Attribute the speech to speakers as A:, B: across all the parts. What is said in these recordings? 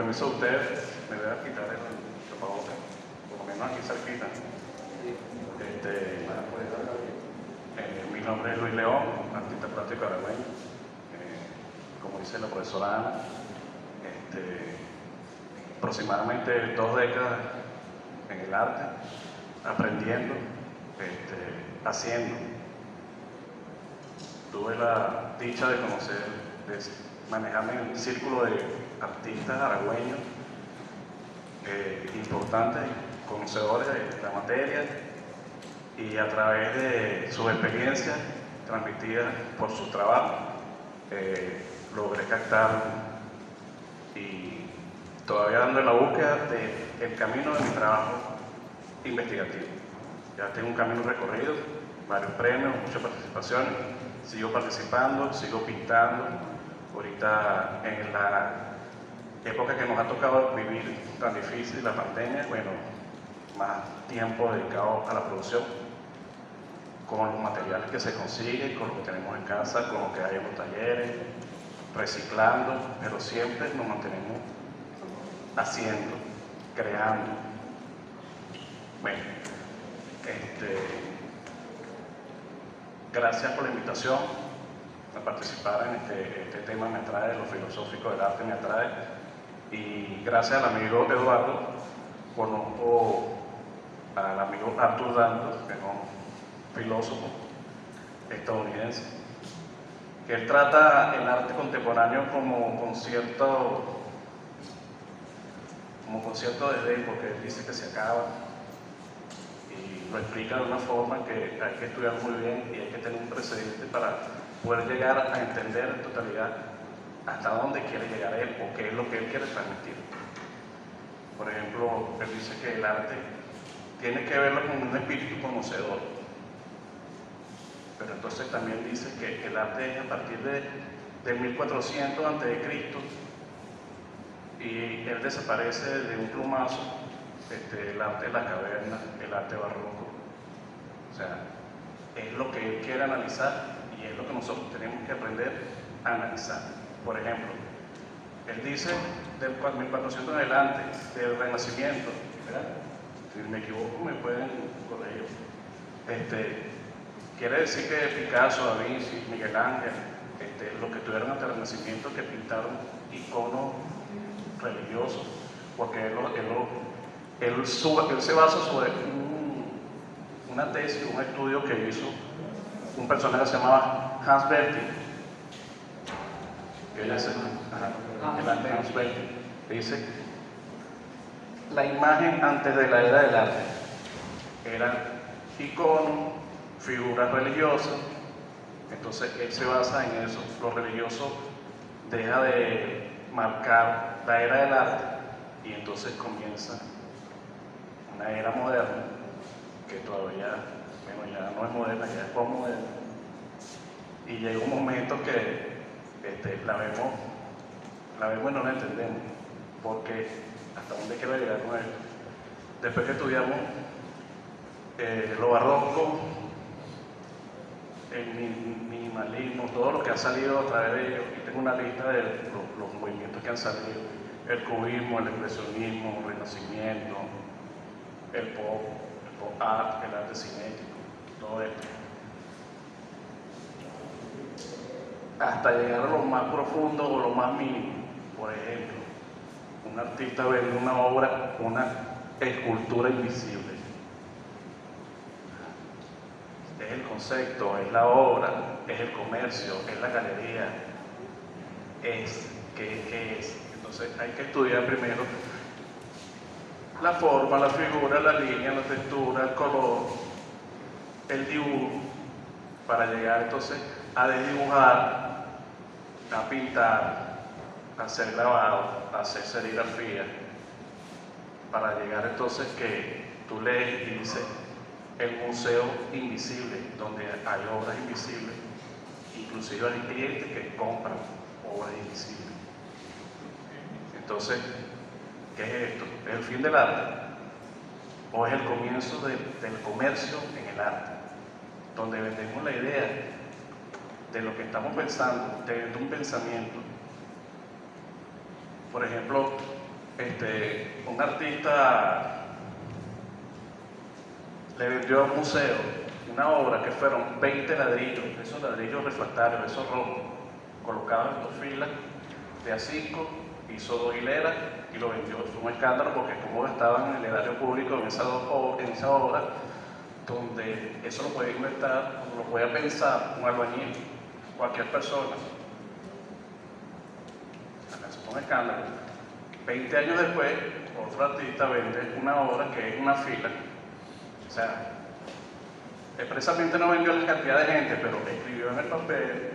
A: permiso de ustedes, me voy a quitar el tapabocas, por lo menos aquí cerquita. Mi nombre es Luis León, artista plástico aragüeño. Como dice la profesora Ana, aproximadamente 2 décadas en el arte, aprendiendo, haciendo. Tuve la dicha de conocer, de manejarme en el círculo de artistas aragüeños importantes, conocedores de la materia, y a través de sus experiencias transmitidas por su trabajo, logré captar y todavía ando en la búsqueda del camino de mi trabajo investigativo. Ya tengo un camino recorrido, varios premios, muchas participaciones, sigo participando, sigo pintando. Ahorita en la época que nos ha tocado vivir tan difícil, la pandemia, bueno, más tiempo dedicado a la producción, con los materiales que se consiguen, con lo que tenemos en casa, con lo que hay en los talleres, reciclando, pero siempre nos mantenemos haciendo, creando. Bueno, gracias por la invitación a participar en este tema, me atrae, lo filosófico del arte me atrae, y gracias al amigo Eduardo, conozco al amigo Arthur Dantos, que es un filósofo estadounidense, que él trata el arte contemporáneo como con cierto desdén, porque él dice que se acaba, y lo explica de una forma que hay que estudiar muy bien y hay que tener un precedente para poder llegar a entender en totalidad hasta dónde quiere llegar él o qué es lo que él quiere transmitir. Por ejemplo, él dice que el arte tiene que verlo con un espíritu conocedor, pero entonces también dice que el arte es a partir de 1400 a.C. y él desaparece de un plumazo, el arte de la caverna, el arte barroco. O sea, es lo que él quiere analizar y es lo que nosotros tenemos que aprender a analizar. Por ejemplo, él dice del 1400 en adelante, del Renacimiento, ¿verdad? Si me equivoco me pueden corregir. Quiere decir que Picasso, Da Vinci, Miguel Ángel, los que tuvieron hasta el Renacimiento, que pintaron iconos religiosos, porque él se basa sobre una tesis, un estudio que hizo un personaje que se llamaba Hans Berti, que es el arte de Hans Berti, que dice la imagen antes de la era del arte eran iconos, figuras religiosas. Entonces él se basa en eso. Lo religioso deja de marcar la era del arte y entonces comienza una era moderna que todavía, bueno, ya no es moderna, ya es postmoderna, y llega un momento que la vemos y no la entendemos, porque hasta dónde quiero llegar con esto. Después que estudiamos lo barroco, el minimalismo, todo lo que ha salido a través de ellos, y tengo una lista de los movimientos que han salido: el cubismo, el expresionismo, el renacimiento, el pop art, el arte cinético, todo esto, hasta llegar a lo más profundo o lo más mínimo. Por ejemplo, un artista ve una obra, una escultura invisible. Es el concepto, es la obra, es el comercio, es la galería, ¿qué es? Entonces hay que estudiar primero la forma, la figura, la línea, la textura, el color, el dibujo, para llegar entonces a desdibujar, a pintar, a hacer grabado, a hacer serigrafía, para llegar entonces que tú lees y dices el museo invisible, donde hay obras invisibles, inclusive hay clientes que compran obras invisibles. Entonces, ¿qué es esto? ¿Es el fin del arte? ¿O es el comienzo del comercio en el arte? Donde vendemos la idea de lo que estamos pensando, de un pensamiento. Por ejemplo, un artista le vendió a un museo una obra que fueron 20 ladrillos, esos ladrillos refractarios, esos rojos, colocados en 2 filas de A5, hizo 2 hileras y lo vendió. Fue un escándalo porque como estaban en el erario público en esa obra, donde eso lo puede inventar, lo puede pensar un albañil, cualquier persona. Eso fue un escándalo. 20 años después, otro artista vende una obra que es una fila. O sea, expresamente no vendió la cantidad de gente, pero escribió en el papel.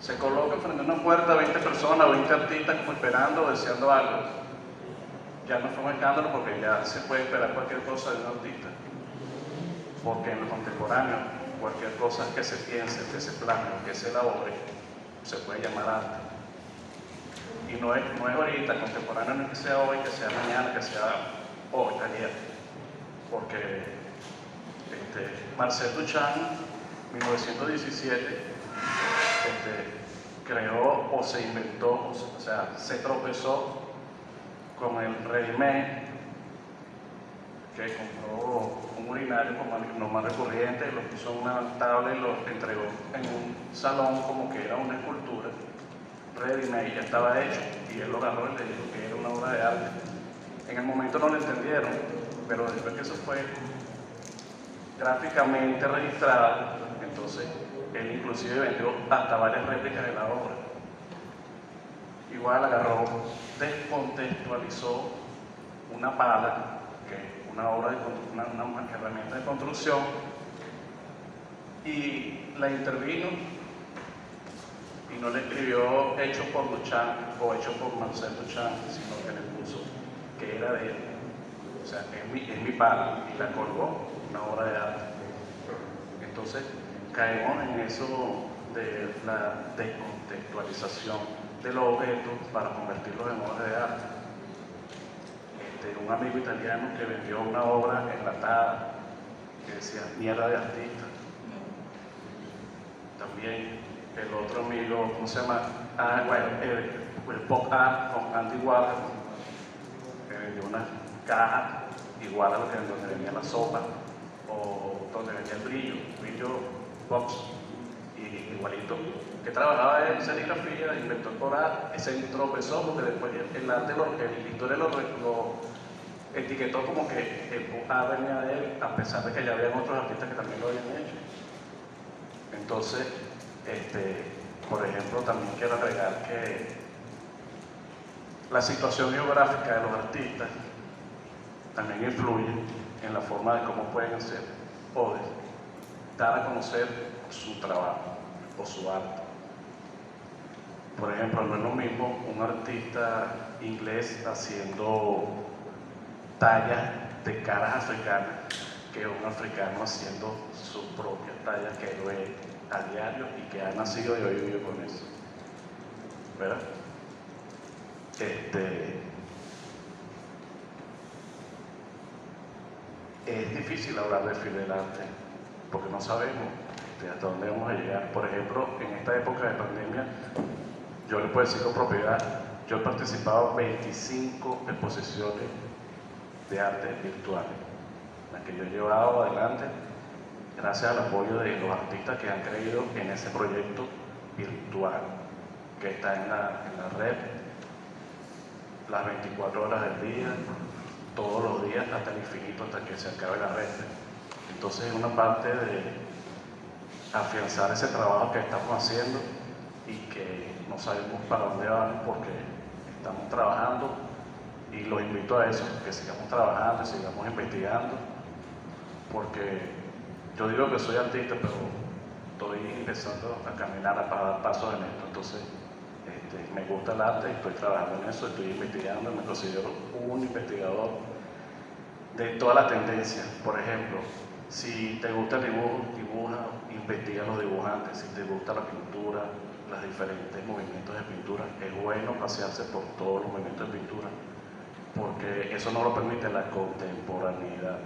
A: Se coloca frente a una puerta 20 personas, 20 artistas como esperando, deseando algo. Ya no fue un escándalo porque ya se puede esperar cualquier cosa de un artista. Porque en lo contemporáneo, cualquier cosa que se piense, que se planee, que se elabore, se puede llamar arte. Y no es ahorita, contemporáneo no es que sea hoy, que sea mañana, que sea hoy, ayer. Porque Marcel Duchamp, 1917, creó o se inventó, o sea, se tropezó con el ready-made, que compró un urinario con normal recurrente, lo puso en una tabla y lo entregó en un salón como que era una escultura ready-made, ya estaba hecho, y él lo agarró y le dijo que era una obra de arte. En el momento no lo entendieron, pero después que eso fue gráficamente registrado, entonces él inclusive vendió hasta varias réplicas de la obra. Igual agarró, descontextualizó una pala, que es una obra de una herramienta de construcción, y la intervino y no le escribió hecho por Duchamp o hecho por Marcel Duchamp, sino que le puso que era de él. O sea, es mi pala, y la colgó, una obra de arte. Entonces, caemos en eso de la descontextualización de los objetos para convertirlos en obras de arte. Un amigo italiano que vendió una obra enlatada que decía mierda de artista. También el otro amigo, ¿cómo se llama? El pop art con Andy Warhol, que vendió una caja igual a lo que donde venía la sopa o donde venía el brillo box, y igualito, que trabajaba en serigrafía, inventó el coral, se tropezó porque después el arte, el historia lo etiquetó como que el pop art venía de él, a pesar de que ya habían otros artistas que también lo habían hecho. Entonces, por ejemplo, también quiero agregar que la situación geográfica de los artistas también influye en la forma de cómo pueden hacer o de dar a conocer su trabajo o su arte. Por ejemplo, no es lo mismo un artista inglés haciendo tallas de caras africanas que un africano haciendo sus propias tallas que él ve a diario y que ha nacido y hoy vive con eso. ¿Verdad? Es difícil hablar del fin del arte porque no sabemos hasta dónde vamos a llegar. Por ejemplo, en esta época de pandemia, yo le puedo decir con propiedad, yo he participado en 25 exposiciones de arte virtuales, las que yo he llevado adelante gracias al apoyo de los artistas que han creído en ese proyecto virtual que está en la red las 24 horas del día, todos los días hasta el infinito, hasta que se acabe la red. Entonces es una parte de afianzar ese trabajo que estamos haciendo y que no sabemos para dónde vamos porque estamos trabajando, y los invito a eso, que sigamos trabajando y sigamos investigando, porque yo digo que soy artista, pero estoy empezando a caminar, a dar pasos en esto. Entonces me gusta el arte, estoy trabajando en eso, estoy investigando, me considero un investigador de todas las tendencias. Por ejemplo, si te gusta el dibujo, dibuja, investiga los dibujantes. Si te gusta la pintura, los diferentes movimientos de pintura, es bueno pasearse por todos los movimientos de pintura, porque eso no lo permite la contemporaneidad.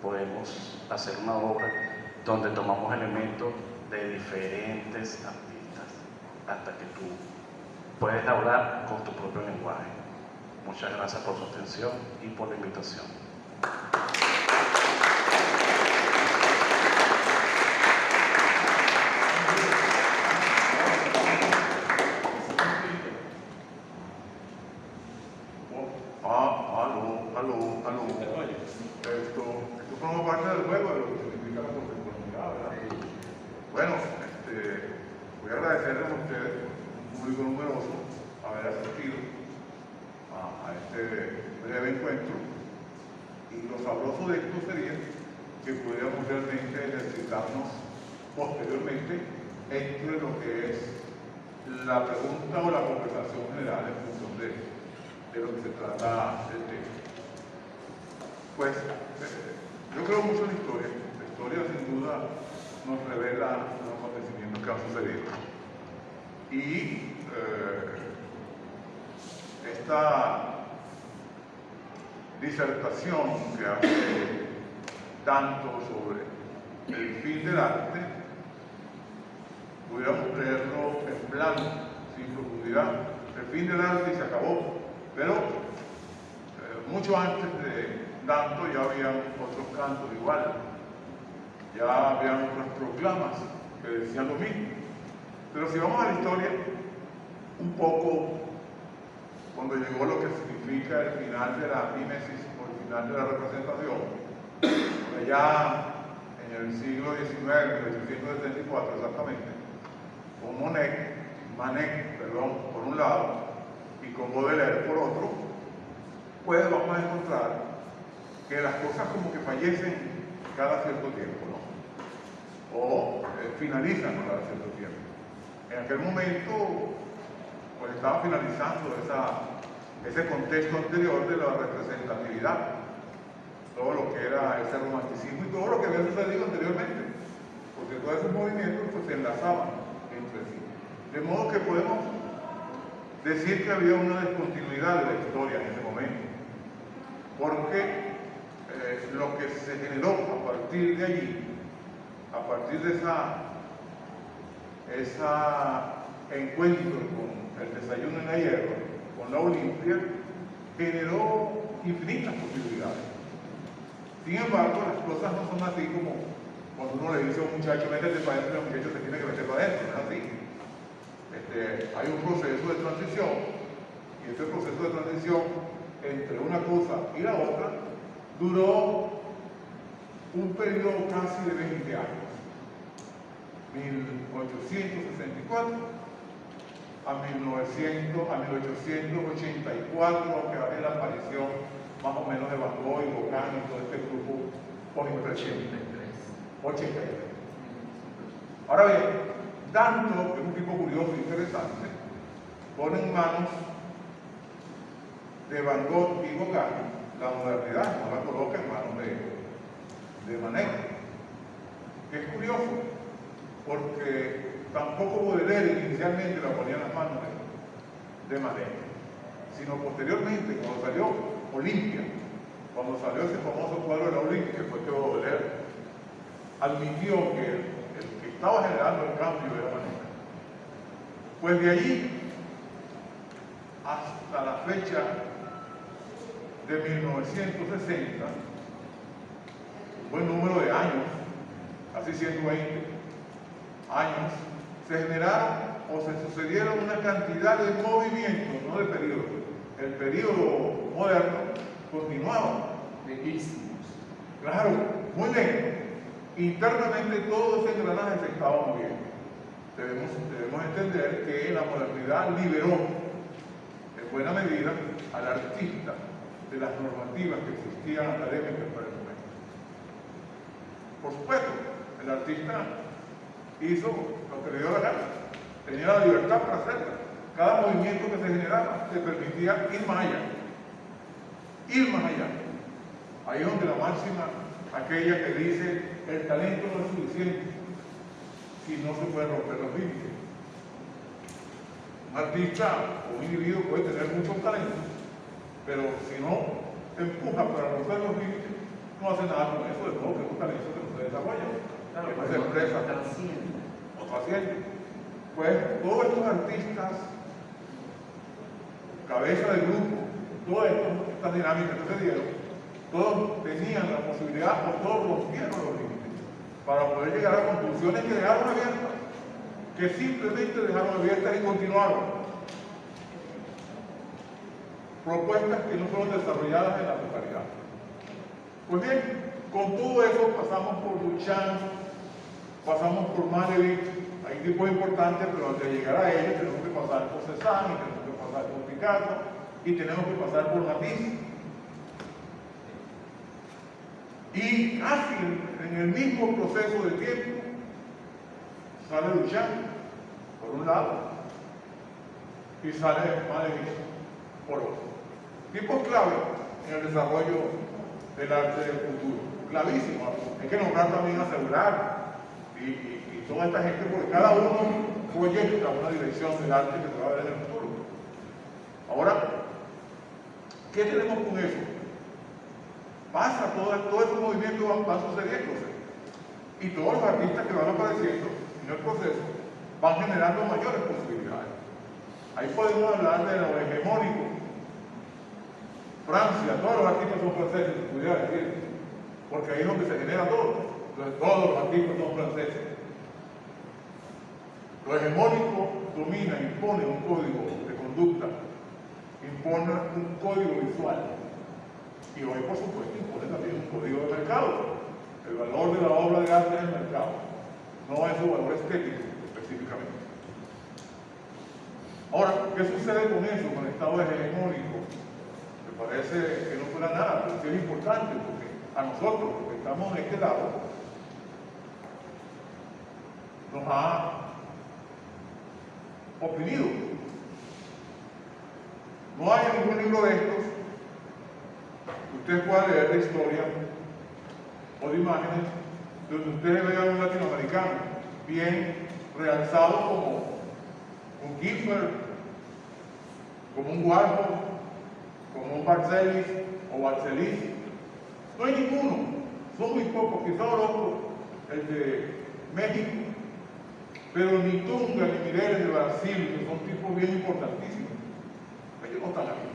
A: Podemos hacer una obra donde tomamos elementos de diferentes artistas hasta que tú puedes hablar con tu propio lenguaje. Muchas gracias por su atención y por la invitación.
B: Esto forma parte del juego de lo que significa la contemporaneidad, ¿verdad? Bueno, voy a agradecerles a ustedes, un público numeroso, haber asistido a este breve encuentro. Y lo sabroso de esto sería que pudiéramos realmente ejercitarnos posteriormente entre lo que es la pregunta o la conversación general en función de lo que se trata del tema. Pues yo creo mucho en la historia. La historia sin duda nos revela los acontecimientos que han sucedido. Y esta disertación que hace tanto sobre el fin del arte, pudiéramos leerlo en plano, sin profundidad. El fin del arte se acabó, pero mucho antes de tanto ya habían otros cantos igual, ya habían otras proclamas que decían lo mismo. Pero si vamos a la historia, un poco, cuando llegó lo que significa el final de la mímesis o el final de la representación, allá en el siglo XIX, 1874 exactamente, con Manet, por un lado, y con Baudelaire por otro, pues vamos a encontrar que las cosas como que fallecen cada cierto tiempo, ¿no? O finalizan cada cierto tiempo. En aquel momento, pues estaba finalizando ese contexto anterior de la representatividad, todo lo que era ese romanticismo y todo lo que había sucedido anteriormente, porque todos esos movimientos pues se enlazaban entre sí. De modo que podemos decir que había una descontinuidad de la historia en ese momento, porque lo que se generó a partir de allí, a partir de ese encuentro con el desayuno en la hierba, con la Olimpia, generó infinitas posibilidades. Sin embargo, las cosas no son así como cuando uno le dice a un muchacho, métete para adentro, y el muchacho se tiene que meter para adentro, no es así. Hay un proceso de transición, y ese proceso de transición entre una cosa y la otra duró un periodo casi de 20 años, 1864 a 1884, aunque había la aparición más o menos de Van Gogh y Gauguin y todo este grupo postimpresionista. 83. Ahora bien, Danto, que es un tipo curioso e interesante, pone en manos de Van Gogh y Gauguin la modernidad, no la coloca en manos de Manet. Que es curioso, porque tampoco Baudelaire inicialmente la ponía en las manos de Manet, sino posteriormente, cuando salió Olimpia, cuando salió ese famoso cuadro de la Olimpia, que fue que Baudelaire admitió que el que estaba generando el cambio era Manet. Pues de allí hasta la fecha de 1960, un buen número de años, casi 120 años, se generaron o se sucedieron una cantidad de movimientos, no de periodos. El periodo moderno continuaba.
C: Lejísimos.
B: Claro, muy lento. Internamente todo ese engranaje se estaba moviendo. Debemos entender que la modernidad liberó en buena medida al artista de las normativas que existían académicas para el momento. Por supuesto, el artista hizo lo que le dio la gana, tenía la libertad para hacerlo. Cada movimiento que se generaba le permitía ir más allá. Ir más allá. Ahí es donde la máxima, aquella que dice, el talento no es suficiente si no se puede romper los límites. Un artista o un individuo puede tener muchos talentos, pero si no empuja para romper los límites, no hace nada con eso, de modo que es un talento que no se desarrolla.
C: Claro,
B: que no se expresa. O trasciende. Pues todos estos artistas, cabeza de grupo, todas estas dinámicas que se dieron, todos tenían la posibilidad, o todos rompieron los límites, para poder llegar a conclusiones que dejaron abiertas, que simplemente dejaron abiertas y continuaron. Propuestas que no fueron desarrolladas en la totalidad. Pues bien, con todo eso pasamos por Duchamp, pasamos por Malevich, hay tipos importantes, pero antes de llegar a ellos tenemos que pasar por Cézanne, tenemos que pasar por Picasso y tenemos que pasar por Matisse. Y casi en el mismo proceso de tiempo sale Duchamp por un lado y sale Malevich por otro. Tipos clave en el desarrollo del arte del futuro. Clavísimo. Hay que nombrar también a Seurat y toda esta gente, porque cada uno proyecta una dirección del arte que se va a ver en el futuro. Ahora, ¿qué tenemos con eso? Pasa, todo ese movimiento va sucediéndose. Y todos los artistas que van apareciendo en el proceso van generando mayores posibilidades. Ahí podemos hablar de lo hegemónico. Francia, todos los artistas son franceses, se pudiera decir, porque ahí es donde se genera todo. Entonces, todos los artistas son franceses. Lo hegemónico domina, impone un código de conducta, impone un código visual. Y hoy, por supuesto, impone también un código de mercado. El valor de la obra de arte en el mercado, no es su valor estético específicamente. Ahora, ¿qué sucede con eso, con el estado hegemónico? Me parece que no fuera nada, pero sí es importante, porque a nosotros, los que estamos en este lado, nos ha oprimido. No hay ningún libro de estos que usted pueda leer de historia o de imágenes donde ustedes vean un latinoamericano bien realzado como un Kiefer, como un Warhol, como un Barcelis o Barcelis. No hay ninguno, son muy pocos, quizá Orozco, el de México, pero ni Tunga ni Mireles de Brasil, que son tipos bien importantísimos. Ellos no están aquí.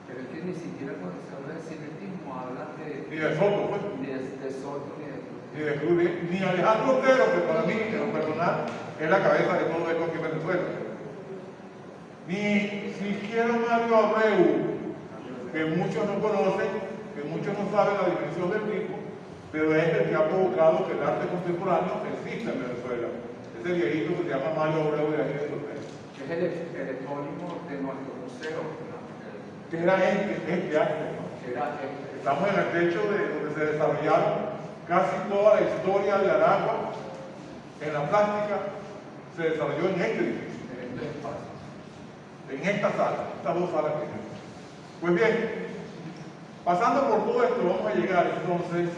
C: Pero es que ni siquiera cuando se habla de cinetismo hablan
B: Ni de Soto, pues.
C: Ni de Soto,
B: Ni de Cruz, ni Alejandro Otero, que para mí, en lo personal, es la cabeza de todo esto aquí en Venezuela. Ni siquiera Mario Abreu, que muchos no conocen, que muchos no saben la dimensión del tipo, pero es el que ha provocado que el arte contemporáneo exista en Venezuela. Ese viejito que se llama Mario Abreu de aquí de los Reyes.
C: Es el epónimo de nuestro museo.
B: Que era este arte, ¿no? Estamos en el techo de donde se desarrollaron casi toda la historia de Aragua en la plástica, se desarrolló en este edificio,
C: En este espacio.
B: en esta sala, estas dos salas que tenemos. Pues bien, pasando por todo esto, vamos a llegar entonces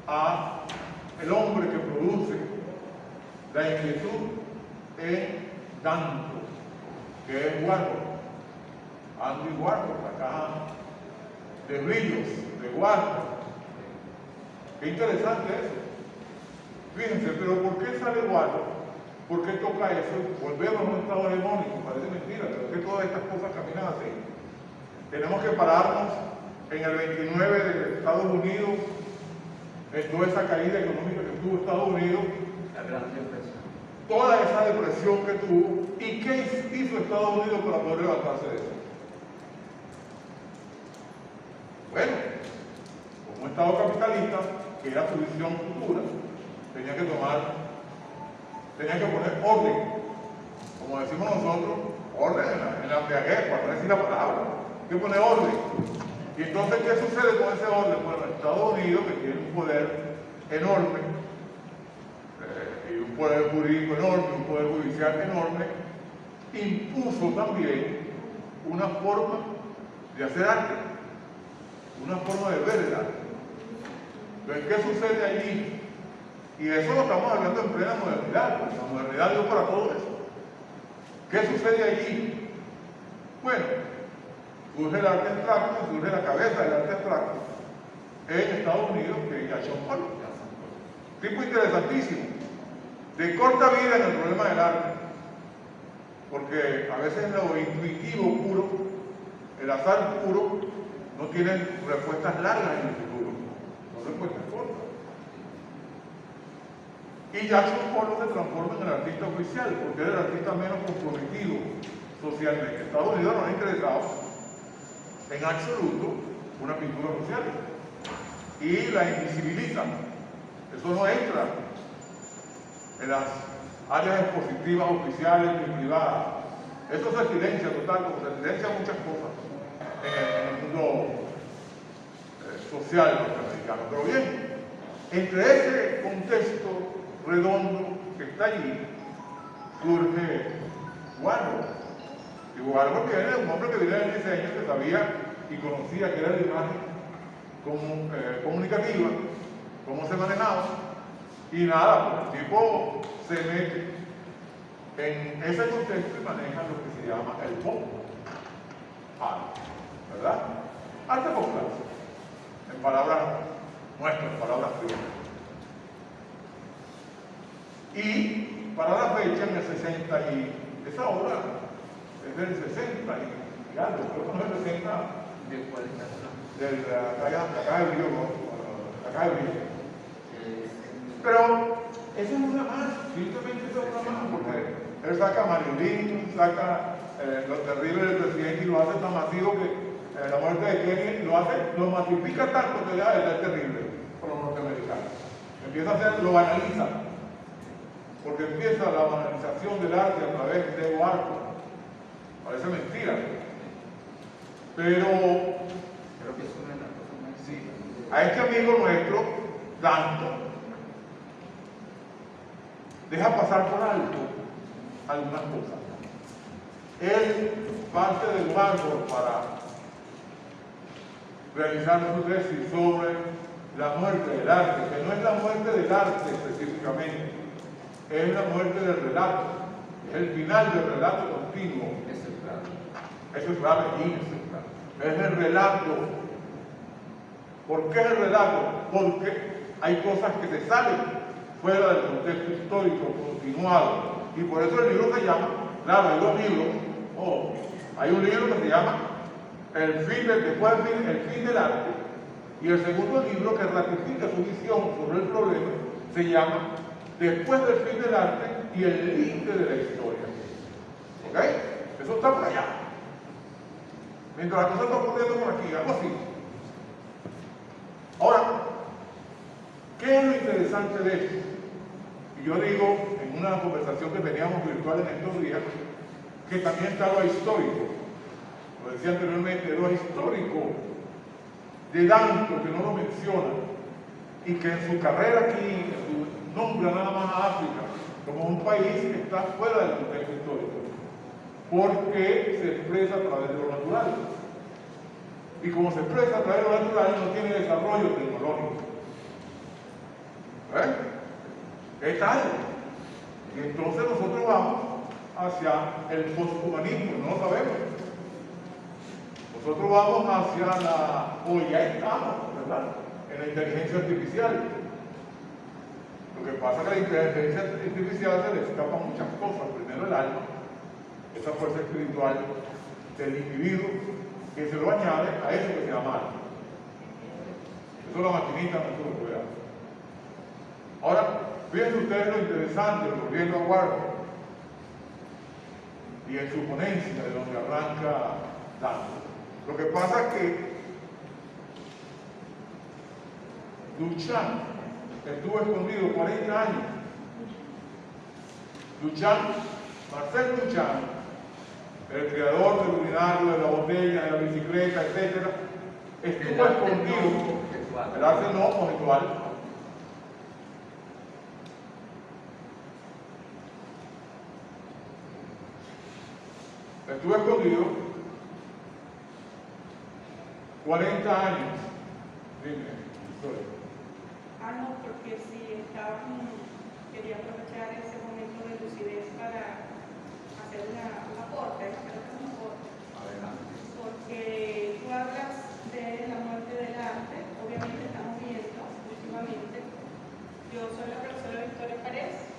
B: a el hombre que produce la inquietud en Danto, que es Warhol. Andy Warhol, la caja de brillos de Warhol. Qué interesante eso. Fíjense, pero ¿por qué sale Warhol? ¿Por qué toca eso? Volvemos a un estado hegemónico, parece mentira, pero es que todas estas cosas caminan así. Tenemos que pararnos en el 29 de Estados Unidos, en toda esa caída económica que tuvo Estados Unidos,
C: La gran depresión.
B: toda esa depresión que tuvo, y qué hizo Estados Unidos para poder levantarse de eso. Bueno, como un Estado capitalista, que era su visión futura, tenía que poner orden, como decimos nosotros, orden en la embriaguez, para no decir la palabra, hay que poner orden. Y entonces, ¿qué sucede con ese orden? Bueno, Estados Unidos, que tiene un poder enorme, y un poder jurídico enorme, un poder judicial enorme, impuso también una forma de hacer arte, una forma de ver el arte. Entonces, ¿qué sucede allí? Y eso lo estamos hablando en plena modernidad, porque la modernidad dio para todo eso. ¿Qué sucede allí? Bueno, surge el arte abstracto, surge la cabeza del arte abstracto en Estados Unidos, que es Jean Paul. Tipo interesantísimo, de corta vida en el problema del arte, porque a veces lo intuitivo puro El azar puro no tiene respuestas largas en el futuro, son respuestas cortas. Y Jackson Pollock se transforma en el artista oficial, porque era el artista menos comprometido socialmente. Estados Unidos no ha interesado en absoluto una pintura social y la invisibiliza. Eso no entra en las áreas expositivas oficiales ni privadas. Eso se silencia total, como se silencia muchas cosas en el mundo social norteamericano. Pero bien, entre ese contexto redondo que está allí, surge Warhol. Y Warhol viene de un hombre que viene del diseño, que sabía y conocía que era la imagen comunicativa, cómo se manejaba, y nada, pues el tipo se mete en ese contexto y maneja lo que se llama el pop art, ¿verdad? Arte popular, en palabras nuestras, en palabras criollas. Y para la fecha, en el 60 y esa obra es del 60 y algo, creo que no es del 60,
C: ¿De cuál es
B: de la caja de brillo, la caja de brillo. Pero eso es una más, simplemente eso es una más, porque él saca a Marilyn, saca lo terrible del presidente y lo hace tan masivo que la muerte de Kennedy lo masifica tanto que ya es terrible por los norteamericanos. Empieza a hacer, lo banaliza, porque empieza la banalización del arte a través de Evo Arco. Parece mentira, pero
C: Creo que es una de las cosas más.
B: sí, a este amigo nuestro, tanto, deja pasar por alto algunas cosas. Él parte del banco para realizar su tesis sobre la muerte del arte, que no es la muerte del arte específicamente, es la muerte del relato, es el final del relato continuo. Eso es grave y es el relato. ¿Por qué es el relato? Porque hay cosas que se salen fuera del contexto histórico continuado. Y por eso el libro se llama, claro, hay dos libros. Hay un libro que se llama El fin del arte. Y el segundo libro que ratifica su visión sobre el problema se llama Después del fin del arte y el límite de la historia. ¿Ok? Eso está por allá. Mientras la cosa está ocurriendo por aquí, algo así. Ahora, ¿qué es lo interesante de esto? Y yo digo, en una conversación que teníamos virtual en estos días, que también está lo histórico. Lo decía anteriormente, lo histórico de Danto, que no lo menciona, y que en su carrera aquí, en su nombre nada más a África, como un país que está fuera del contexto histórico, porque se expresa a través de lo natural. Y como se expresa a través de lo natural, no tiene desarrollo tecnológico. Es tal. Y entonces nosotros vamos hacia el posthumanismo, no lo sabemos. Nosotros vamos hacia o ya estamos, ¿verdad?, en la inteligencia artificial. Lo que pasa es que a la inteligencia artificial se le escapan muchas cosas. Primero el alma, esa fuerza espiritual del individuo, que se lo añade a eso que se llama alma. Eso la maquinita no se lo puede hacer. Ahora, fíjense ustedes lo interesante, volviendo a Warhol, y en su ponencia de donde arranca Danto. Lo que pasa es que Duchamp estuvo escondido 40 años. Marcel Duchamp, el creador del urinario, de la botella, de la bicicleta, etc., estuvo escondido. El arte no conceptual. Estuvo escondido 40 años. Dime, historia.
D: No, porque si quería aprovechar ese momento de lucidez para hacer un aporte, porque tú hablas de la muerte del arte, obviamente estamos viendo últimamente. Yo soy la profesora Victoria Párez,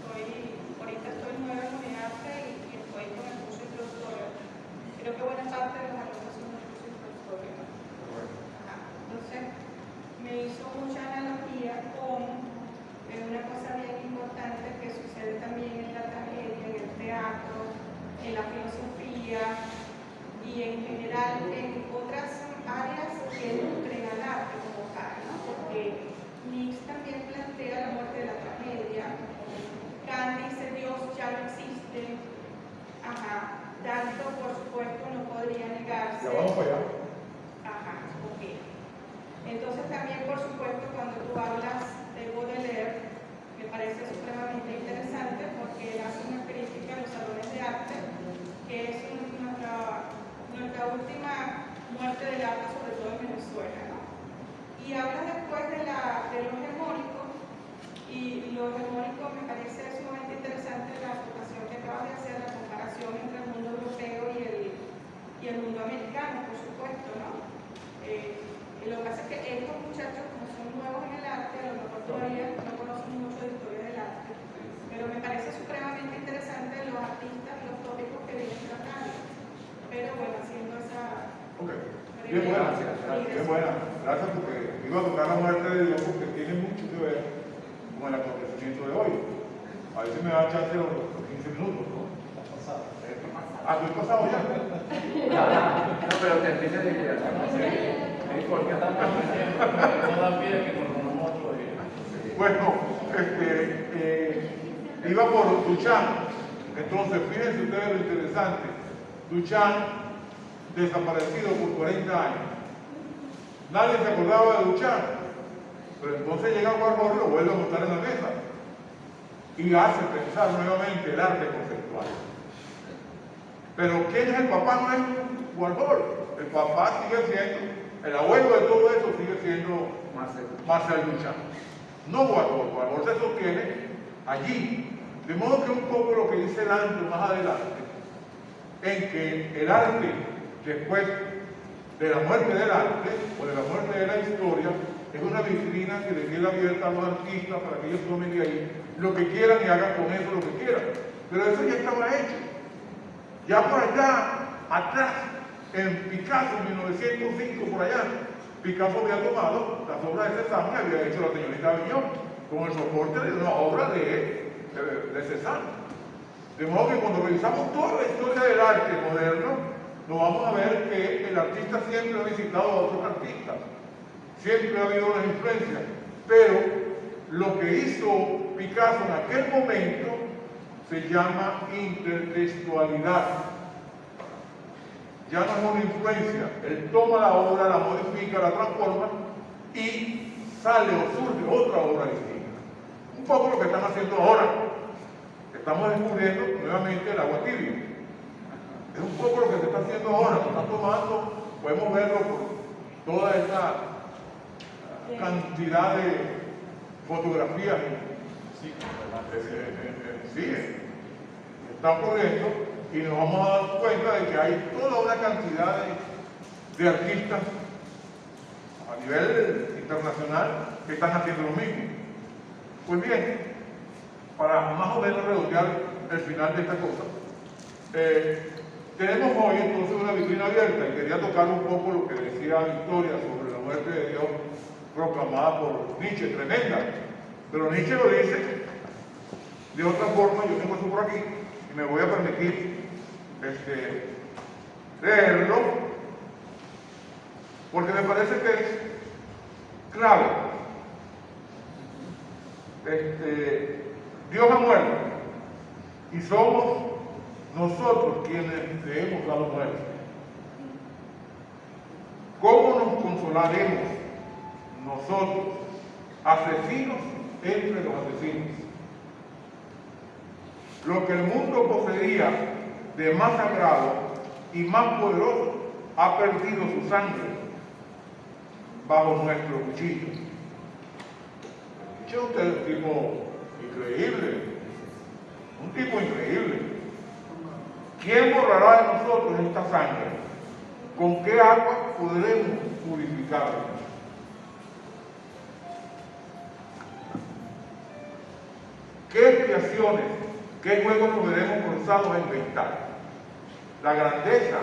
D: ahorita estoy nueva en Unidarte y estoy con el curso introductorio. Creo que buena parte de los alumnos problema. Ajá. Entonces, me hizo mucha analogía con una cosa bien importante que sucede también en la tragedia, en el teatro, en la filosofía y en general en otras áreas que nutren al arte como tal, ¿no? Porque Nietzsche también plantea la muerte de la tragedia. Kant dice Dios ya no existe. Ajá. Danto, por supuesto, no podría negarse.
B: Ya vamos para allá.
D: Ajá, ok. Entonces también, por supuesto, cuando tú hablas de Baudelaire, me parece supremamente interesante porque él hace una crítica a los salones de arte, que es nuestra última muerte del arte, sobre todo en Venezuela, ¿no? Y habla después de lo hegemónico, y lo hegemónico me parece sumamente interesante la aportación que acabas de hacer, la comparación entre el mundo europeo y el mundo americano, por supuesto, ¿no? Lo que pasa es que estos muchachos, como son nuevos en el arte, a lo mejor todavía no conocen mucho de historia del arte, pero me parece supremamente interesante los artistas y los tópicos que vienen tratando. Pero bueno, haciendo esa...
B: Ok, bien buena, bien buena. Gracias porque iba a tocar la muerte de Dios porque tiene mucho que ver con el acontecimiento de hoy. A ver si me da chance los 15 minutos, ¿no? ¿Estoy pasado ya?
C: No, pero termine de idea. Porque
B: bueno, iba por Duchamp. Entonces, fíjense ustedes lo interesante. Duchamp, desaparecido por 40 años. Nadie se acordaba de Duchamp. Pero entonces llega Warhol y lo vuelve a montar en la mesa. Y hace pensar nuevamente el arte conceptual. Pero ¿quién es el papá? No es Warhol. El papá sigue siendo... El abuelo de todo eso sigue siendo Marcel Duchamp. No Warhol. Warhol se sostiene allí. De modo que un poco lo que dice Dante más adelante, en que el arte, después de la muerte del arte, o de la muerte de la historia, es una vitrina que le queda abierta a los artistas para que ellos tomen de ahí lo que quieran y hagan con eso lo que quieran. Pero eso ya estaba hecho. Ya por allá, atrás, en Picasso, en 1905, por allá, Picasso había tomado las obras de Cézanne y había hecho la señorita Aviñón con el soporte de una obra de Cézanne. De modo que cuando revisamos toda la historia del arte moderno, nos vamos a ver que el artista siempre ha visitado a otros artistas, siempre ha habido una influencia, pero lo que hizo Picasso en aquel momento se llama intertextualidad. Ya no es una influencia, él toma la obra, la modifica, la transforma y sale o surge otra obra distinta. Un poco lo que están haciendo ahora. Estamos descubriendo nuevamente el agua tibia. Es un poco lo que se está haciendo ahora, se está tomando, podemos verlo por toda esta cantidad de fotografías. Sí, está ocurriendo y nos vamos a dar cuenta de que hay toda una cantidad de artistas a nivel internacional que están haciendo lo mismo. Pues bien, para más o menos redondear el final de esta cosa, tenemos hoy entonces una vitrina abierta y quería tocar un poco lo que decía Victoria sobre la muerte de Dios proclamada por Nietzsche, tremenda. Pero Nietzsche lo dice de otra forma, yo tengo eso por aquí y me voy a permitir leerlo porque me parece que es clave. Dios ha muerto y somos nosotros quienes le hemos dado muerte. ¿Cómo nos consolaremos nosotros, asesinos entre los asesinos? Lo que el mundo poseía de más sagrado y más poderoso ha perdido su sangre bajo nuestro cuchillo. Es un tipo increíble, un tipo increíble. ¿Quién borrará de nosotros esta sangre? ¿Con qué agua podremos purificarla? ¿Qué expiaciones, qué juegos nos veremos forzados a inventar? La grandeza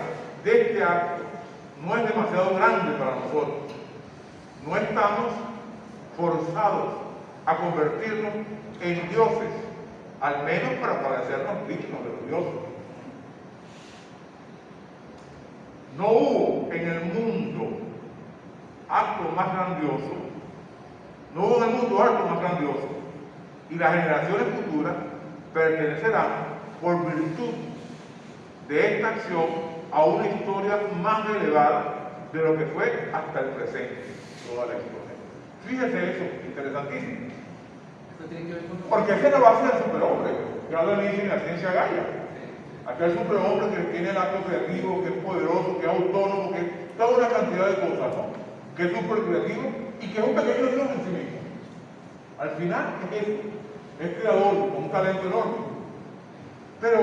B: de este acto no es demasiado grande para nosotros. No estamos forzados a convertirnos en dioses, al menos para parecernos dignos de los dioses. No hubo en el mundo acto más grandioso, no hubo en el mundo acto más grandioso, y las generaciones futuras pertenecerán por virtud de esta acción a una historia más elevada de lo que fue hasta el presente, toda la historia. Fíjese eso, interesantísimo.
C: Esto tiene que ver con...
B: Porque esa es la base del superhombre, que habla en la ciencia Gaia. Aquel superhombre que tiene el acto creativo, que es poderoso, que es autónomo, que es toda una cantidad de cosas, ¿no? Que es súper creativo y que es un pequeño Dios en sí mismo. Al final es eso, es creador, con un talento enorme. Pero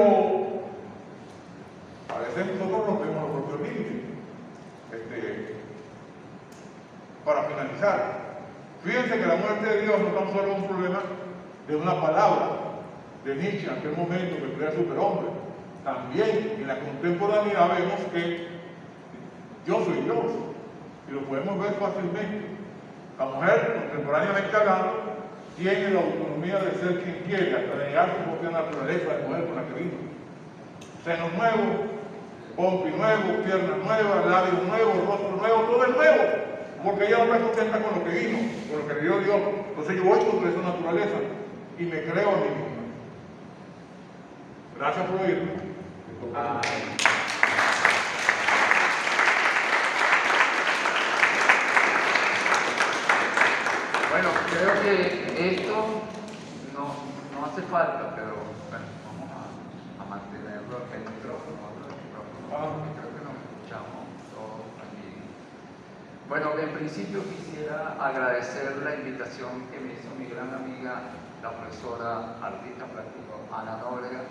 B: a veces nosotros rompemos los propios límites. Para finalizar, fíjense que la muerte de Dios no tan solo es un problema de una palabra de Nietzsche en aquel momento que crea superhombre. También en la contemporaneidad vemos que yo soy Dios y lo podemos ver fácilmente. La mujer, contemporáneamente hablando, tiene la autonomía de ser quien quiere, hasta de negar su propia naturaleza de mujer con la que vino. Senos nuevos, pompi nuevo, piernas nuevas, labios nuevos, rostro nuevo, todo es nuevo, porque ella no está contenta con lo que vino, con lo que le dio Dios. Entonces yo voy contra esa naturaleza y me creo a mí misma. Gracias por oírme.
C: Bueno, creo que esto no hace falta, pero bueno, vamos a mantenerlo el micrófono, porque creo que nos escuchamos todos aquí. Bueno, en principio quisiera agradecer la invitación que me hizo mi gran amiga, la profesora artista plástico Ana Nóbrega,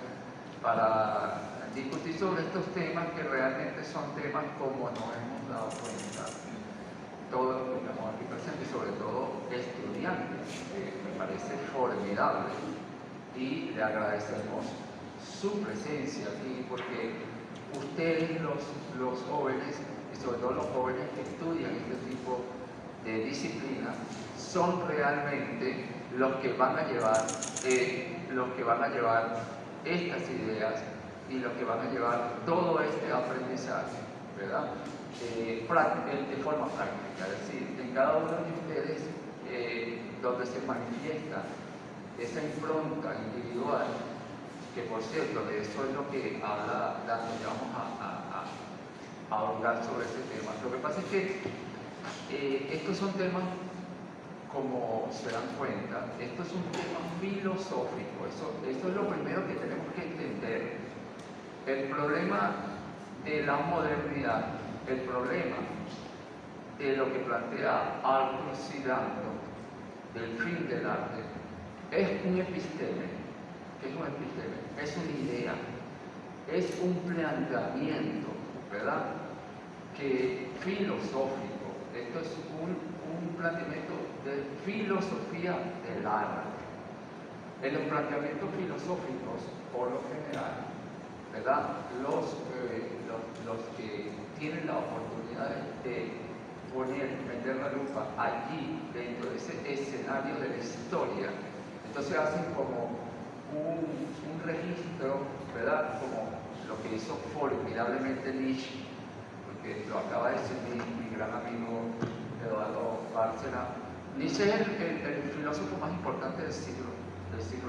C: para discutir sobre estos temas que realmente son temas como nos hemos dado cuenta todos los que estamos aquí presentes, sobre todo estudiantes, me parece formidable, y le agradecemos su presencia aquí porque ustedes los jóvenes, y sobre todo los jóvenes que estudian este tipo de disciplina, son realmente los que van a llevar estas ideas y los que van a llevar todo este aprendizaje, ¿verdad? De forma práctica, es decir, en cada uno de ustedes donde se manifiesta esa impronta individual, que por cierto, de eso es lo que habla Dante, ya vamos a ahondar sobre ese tema. Lo que pasa es que estos son temas, como se dan cuenta, esto es un tema filosófico, eso es lo primero que tenemos que entender. El problema de la modernidad, el problema de lo que plantea Arthur C. Landon, del fin del arte, es un episteme. ¿Qué es un episteme? Es una idea, es un planteamiento, ¿verdad? Que filosófico, esto es un planteamiento de filosofía del arte. En los planteamientos filosóficos, por lo general, ¿verdad? Los que tienen la oportunidad de meter la lupa allí, dentro de ese escenario de la historia, entonces hacen como un registro, ¿verdad? Como lo que hizo formidablemente Nietzsche, porque lo acaba de decir mi gran amigo Eduardo Bárcena. Nietzsche es el filósofo más importante del siglo XX,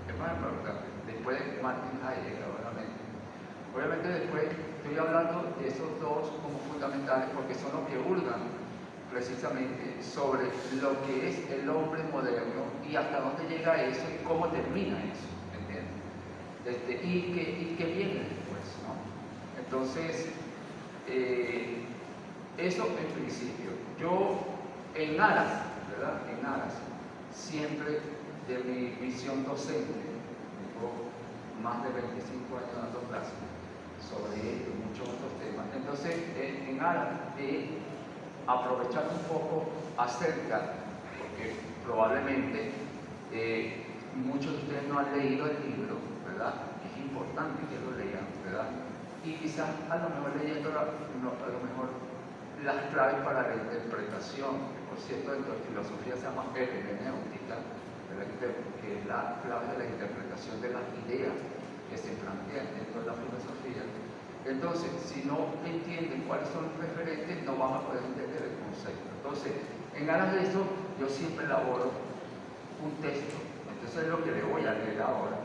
C: el más importante, después de Martin Heidegger, obviamente. Obviamente después estoy hablando de esos dos como fundamentales porque son los que hurgan precisamente sobre lo que es el hombre moderno y hasta dónde llega eso y cómo termina eso, ¿entiendes? Y qué viene después, ¿no? Entonces, eso en principio. Yo, en aras, ¿verdad? En aras, siempre de mi visión docente, tengo más de 25 años dando clases sobre esto y muchos otros temas. Entonces, en aras de aprovechar un poco acerca, porque probablemente muchos de ustedes no han leído el libro, ¿verdad? Es importante que lo lean, ¿verdad? Y quizás a lo mejor leyéndolo, a lo mejor las claves para la interpretación, que por cierto dentro de filosofía se llama hermenéutica, que es la clave de la interpretación de las ideas que se plantean dentro de la filosofía. Entonces, si no entienden cuáles son los referentes, no van a poder entender el concepto. Entonces, en aras de eso, yo siempre elaboro un texto. Entonces es lo que le voy a leer ahora,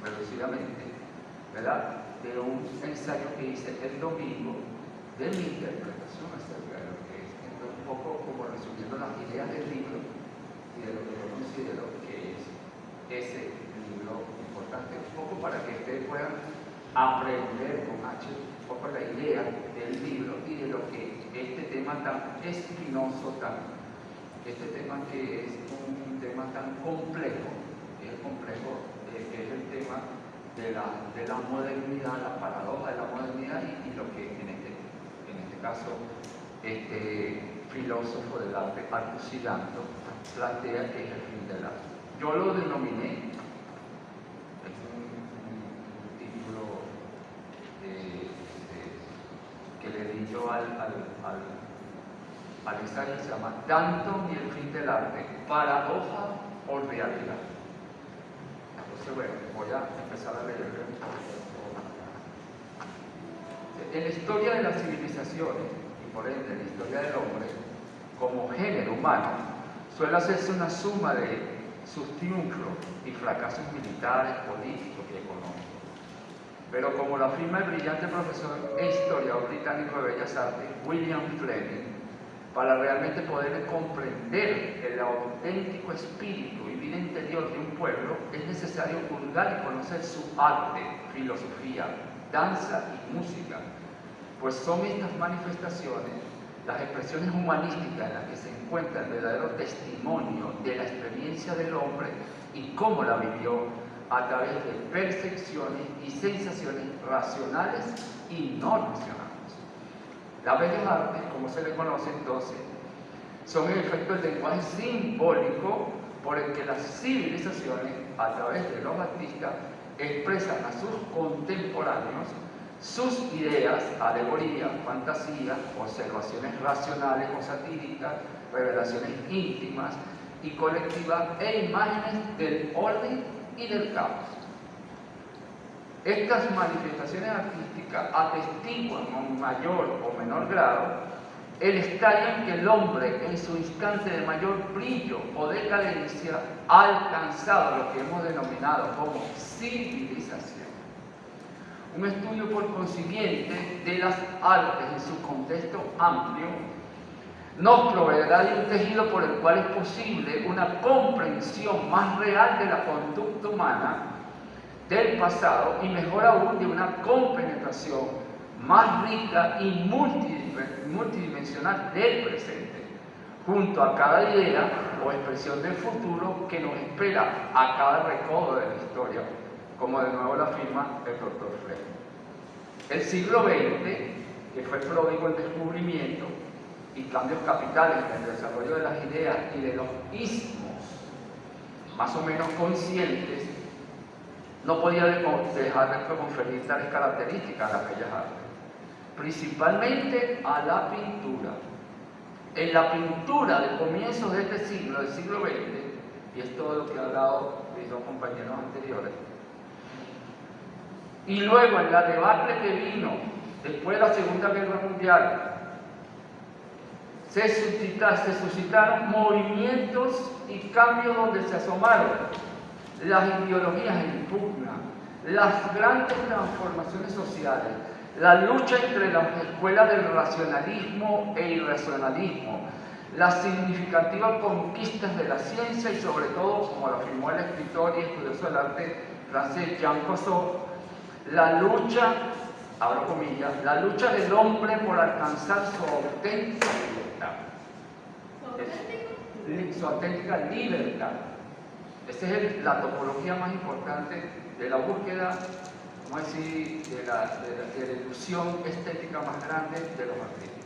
C: reducidamente, ¿verdad? De un ensayo que hice el domingo de mi interpretación acerca de lo que es. Entonces, un poco como resumiendo las ideas del libro y de lo que yo considero que es ese libro importante, un poco para que ustedes puedan aprender con H un poco la idea del libro y de lo que este tema tan espinoso, este tema que es un tema tan complejo, que es el tema de la modernidad, la paradoja de la modernidad y lo que en este caso este filósofo del arte, Arthur C. Danto, plantea que es el fin del arte. Yo lo denominé, es un título que le di yo al ensayo, se llama Danto y el fin del arte, paradoja o realidad. Entonces, bueno, voy a empezar a leer. En la historia de las civilizaciones, y por ende en la historia del hombre, como género humano, suele hacerse una suma de sus triunfos y fracasos militares, políticos y económicos. Pero como lo afirma el brillante profesor e historiador británico de Bellas Artes, William Fleming, para realmente poder comprender el auténtico espíritu y vida interior de un pueblo, es necesario hurgar y conocer su arte, filosofía, danza y música, pues son estas manifestaciones las expresiones humanísticas en las que se encuentra el verdadero testimonio de la experiencia del hombre y cómo la vivió a través de percepciones y sensaciones racionales y no racionales. Las bellas artes, como se le conoce entonces, son en efecto el lenguaje simbólico por el que las civilizaciones, a través de los artistas, expresan a sus contemporáneos sus ideas, alegorías, fantasías, observaciones racionales o satíricas, revelaciones íntimas y colectivas e imágenes del orden y del caos. Estas manifestaciones artísticas atestiguan en mayor o menor grado el estadio en que el hombre, en su instante de mayor brillo o decadencia, ha alcanzado lo que hemos denominado como civilización. Un estudio, por consiguiente, de las artes en su contexto amplio nos proveerá de un tejido por el cual es posible una comprensión más real de la conducta humana del pasado y mejor aún de una compenetración más rica y multidimensional del presente, junto a cada idea o expresión del futuro que nos espera a cada recodo de la historia, como de nuevo lo afirma el Dr. Fleming. El siglo XX, que fue pródigo en descubrimiento y cambios capitales en el desarrollo de las ideas y de los ismos más o menos conscientes, no podía dejar de conferir tales características a las bellas artes, principalmente a la pintura. En la pintura de comienzos de este siglo, del siglo XX, y es todo lo que han hablado mis dos compañeros anteriores, y luego en la debacle que vino después de la Segunda Guerra Mundial, se suscitaron movimientos y cambios donde se asomaron las ideologías en pugna, las grandes transformaciones sociales, la lucha entre las escuelas del racionalismo e irracionalismo, las significativas conquistas de la ciencia y sobre todo, como lo afirmó el escritor y estudioso del arte francés Jean Cocteau, la lucha, abro comillas, la lucha del hombre por alcanzar su auténtica libertad. Su auténtica libertad. Esa es la topología más importante de la búsqueda, vamos a decir, de la ilusión estética más grande de los artistas.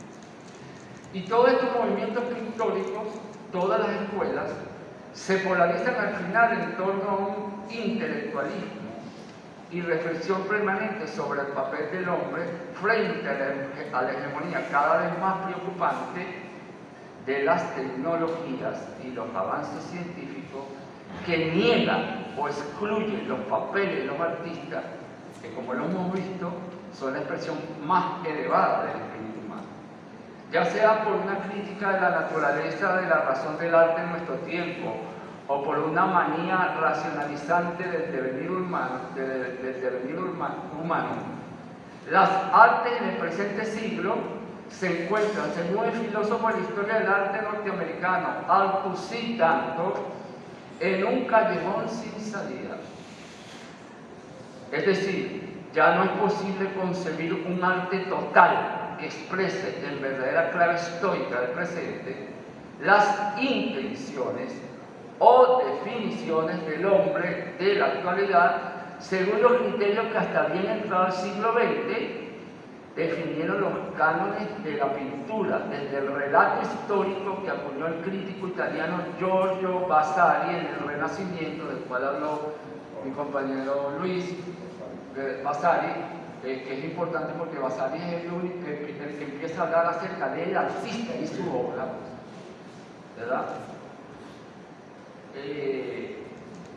C: Y todos estos movimientos pictóricos, todas las escuelas, se polarizan al final en torno a un intelectualismo y reflexión permanente sobre el papel del hombre frente a la hegemonía cada vez más preocupante de las tecnologías y los avances científicos que niegan o excluyen los papeles de los artistas, que como lo hemos visto, son la expresión más elevada del espíritu humano. Ya sea por una crítica de la naturaleza de la razón del arte en nuestro tiempo, o por una manía racionalizante del devenir humano, las artes en el presente siglo se encuentran, según el filósofo de la historia del arte norteamericano Althusser Danto, en un callejón sin salida. Es decir, ya no es posible concebir un arte total que exprese en verdadera clave estoica del presente las intenciones o definiciones del hombre de la actualidad según los criterios que hasta bien entrado el siglo XX definieron los cánones de la pintura, desde el relato histórico que acuñó el crítico italiano Giorgio Vasari en el Renacimiento, del cual habló mi compañero Luis Vasari, que es importante porque Vasari es el que empieza a hablar acerca del artista y su obra, ¿verdad?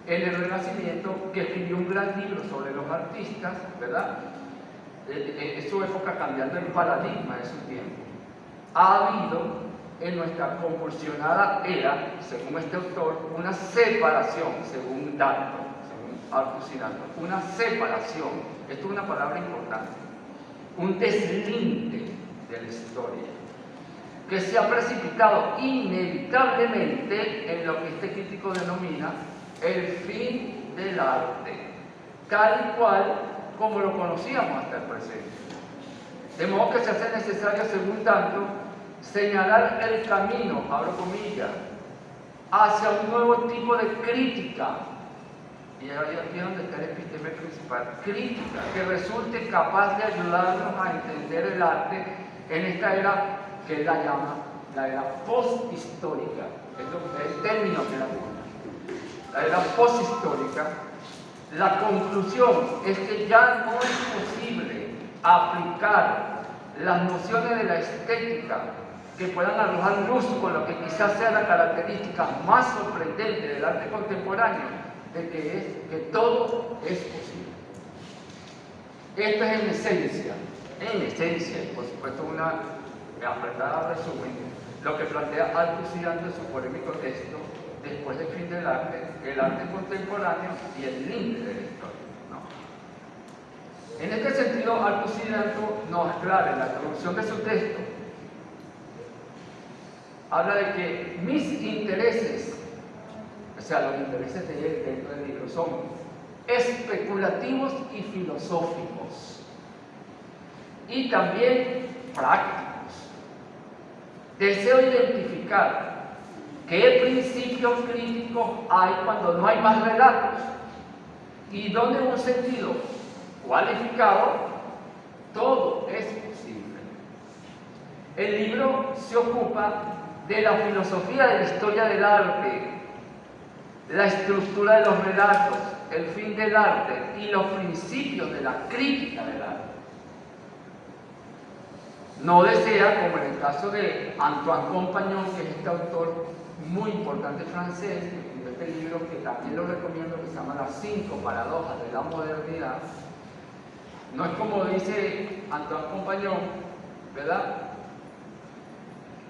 C: En el Renacimiento, que escribió un gran libro sobre los artistas, ¿verdad? Es su época cambiando el paradigma de su tiempo. Ha habido en nuestra convulsionada era, según este autor, una separación, según Danto, según Althusser Danto, una separación, esto es una palabra importante, un deslinde de la historia, que se ha precipitado inevitablemente en lo que este crítico denomina el fin del arte, tal y cual como lo conocíamos hasta el presente. De modo que se hace necesario, según Danto, señalar el camino, abro comillas, hacia un nuevo tipo de crítica, y ahí aquí es donde está el episteme principal, crítica, que resulte capaz de ayudarnos a entender el arte en esta era que él la llama la era posthistórica, es el término que la pone, la era posthistórica. La conclusión es que ya no es posible aplicar las nociones de la estética que puedan arrojar luz con lo que quizás sea la característica más sorprendente del arte contemporáneo, de que todo es posible. Esto es en esencia, y por supuesto una apretada resumen, lo que plantea Althusser Danto en su polémico texto después del fin del arte, el arte contemporáneo y el límite de la historia, ¿no? En este sentido, Althusser Danto nos aclara en la introducción de su texto, habla de que mis intereses, o sea, los intereses de él dentro del libro, son especulativos y filosóficos, y también prácticos. Deseo identificar qué principios críticos hay cuando no hay más relatos y donde en un sentido cualificado todo es posible. El libro se ocupa de la filosofía de la historia del arte, la estructura de los relatos, el fin del arte y los principios de la crítica del arte. No desea, como en el caso de Antoine Compagnon, que es este autor muy importante francés, que escribió este libro que también lo recomiendo, que se llama Las 5 paradojas de la modernidad. No es como dice Antoine Compagnon, ¿verdad?,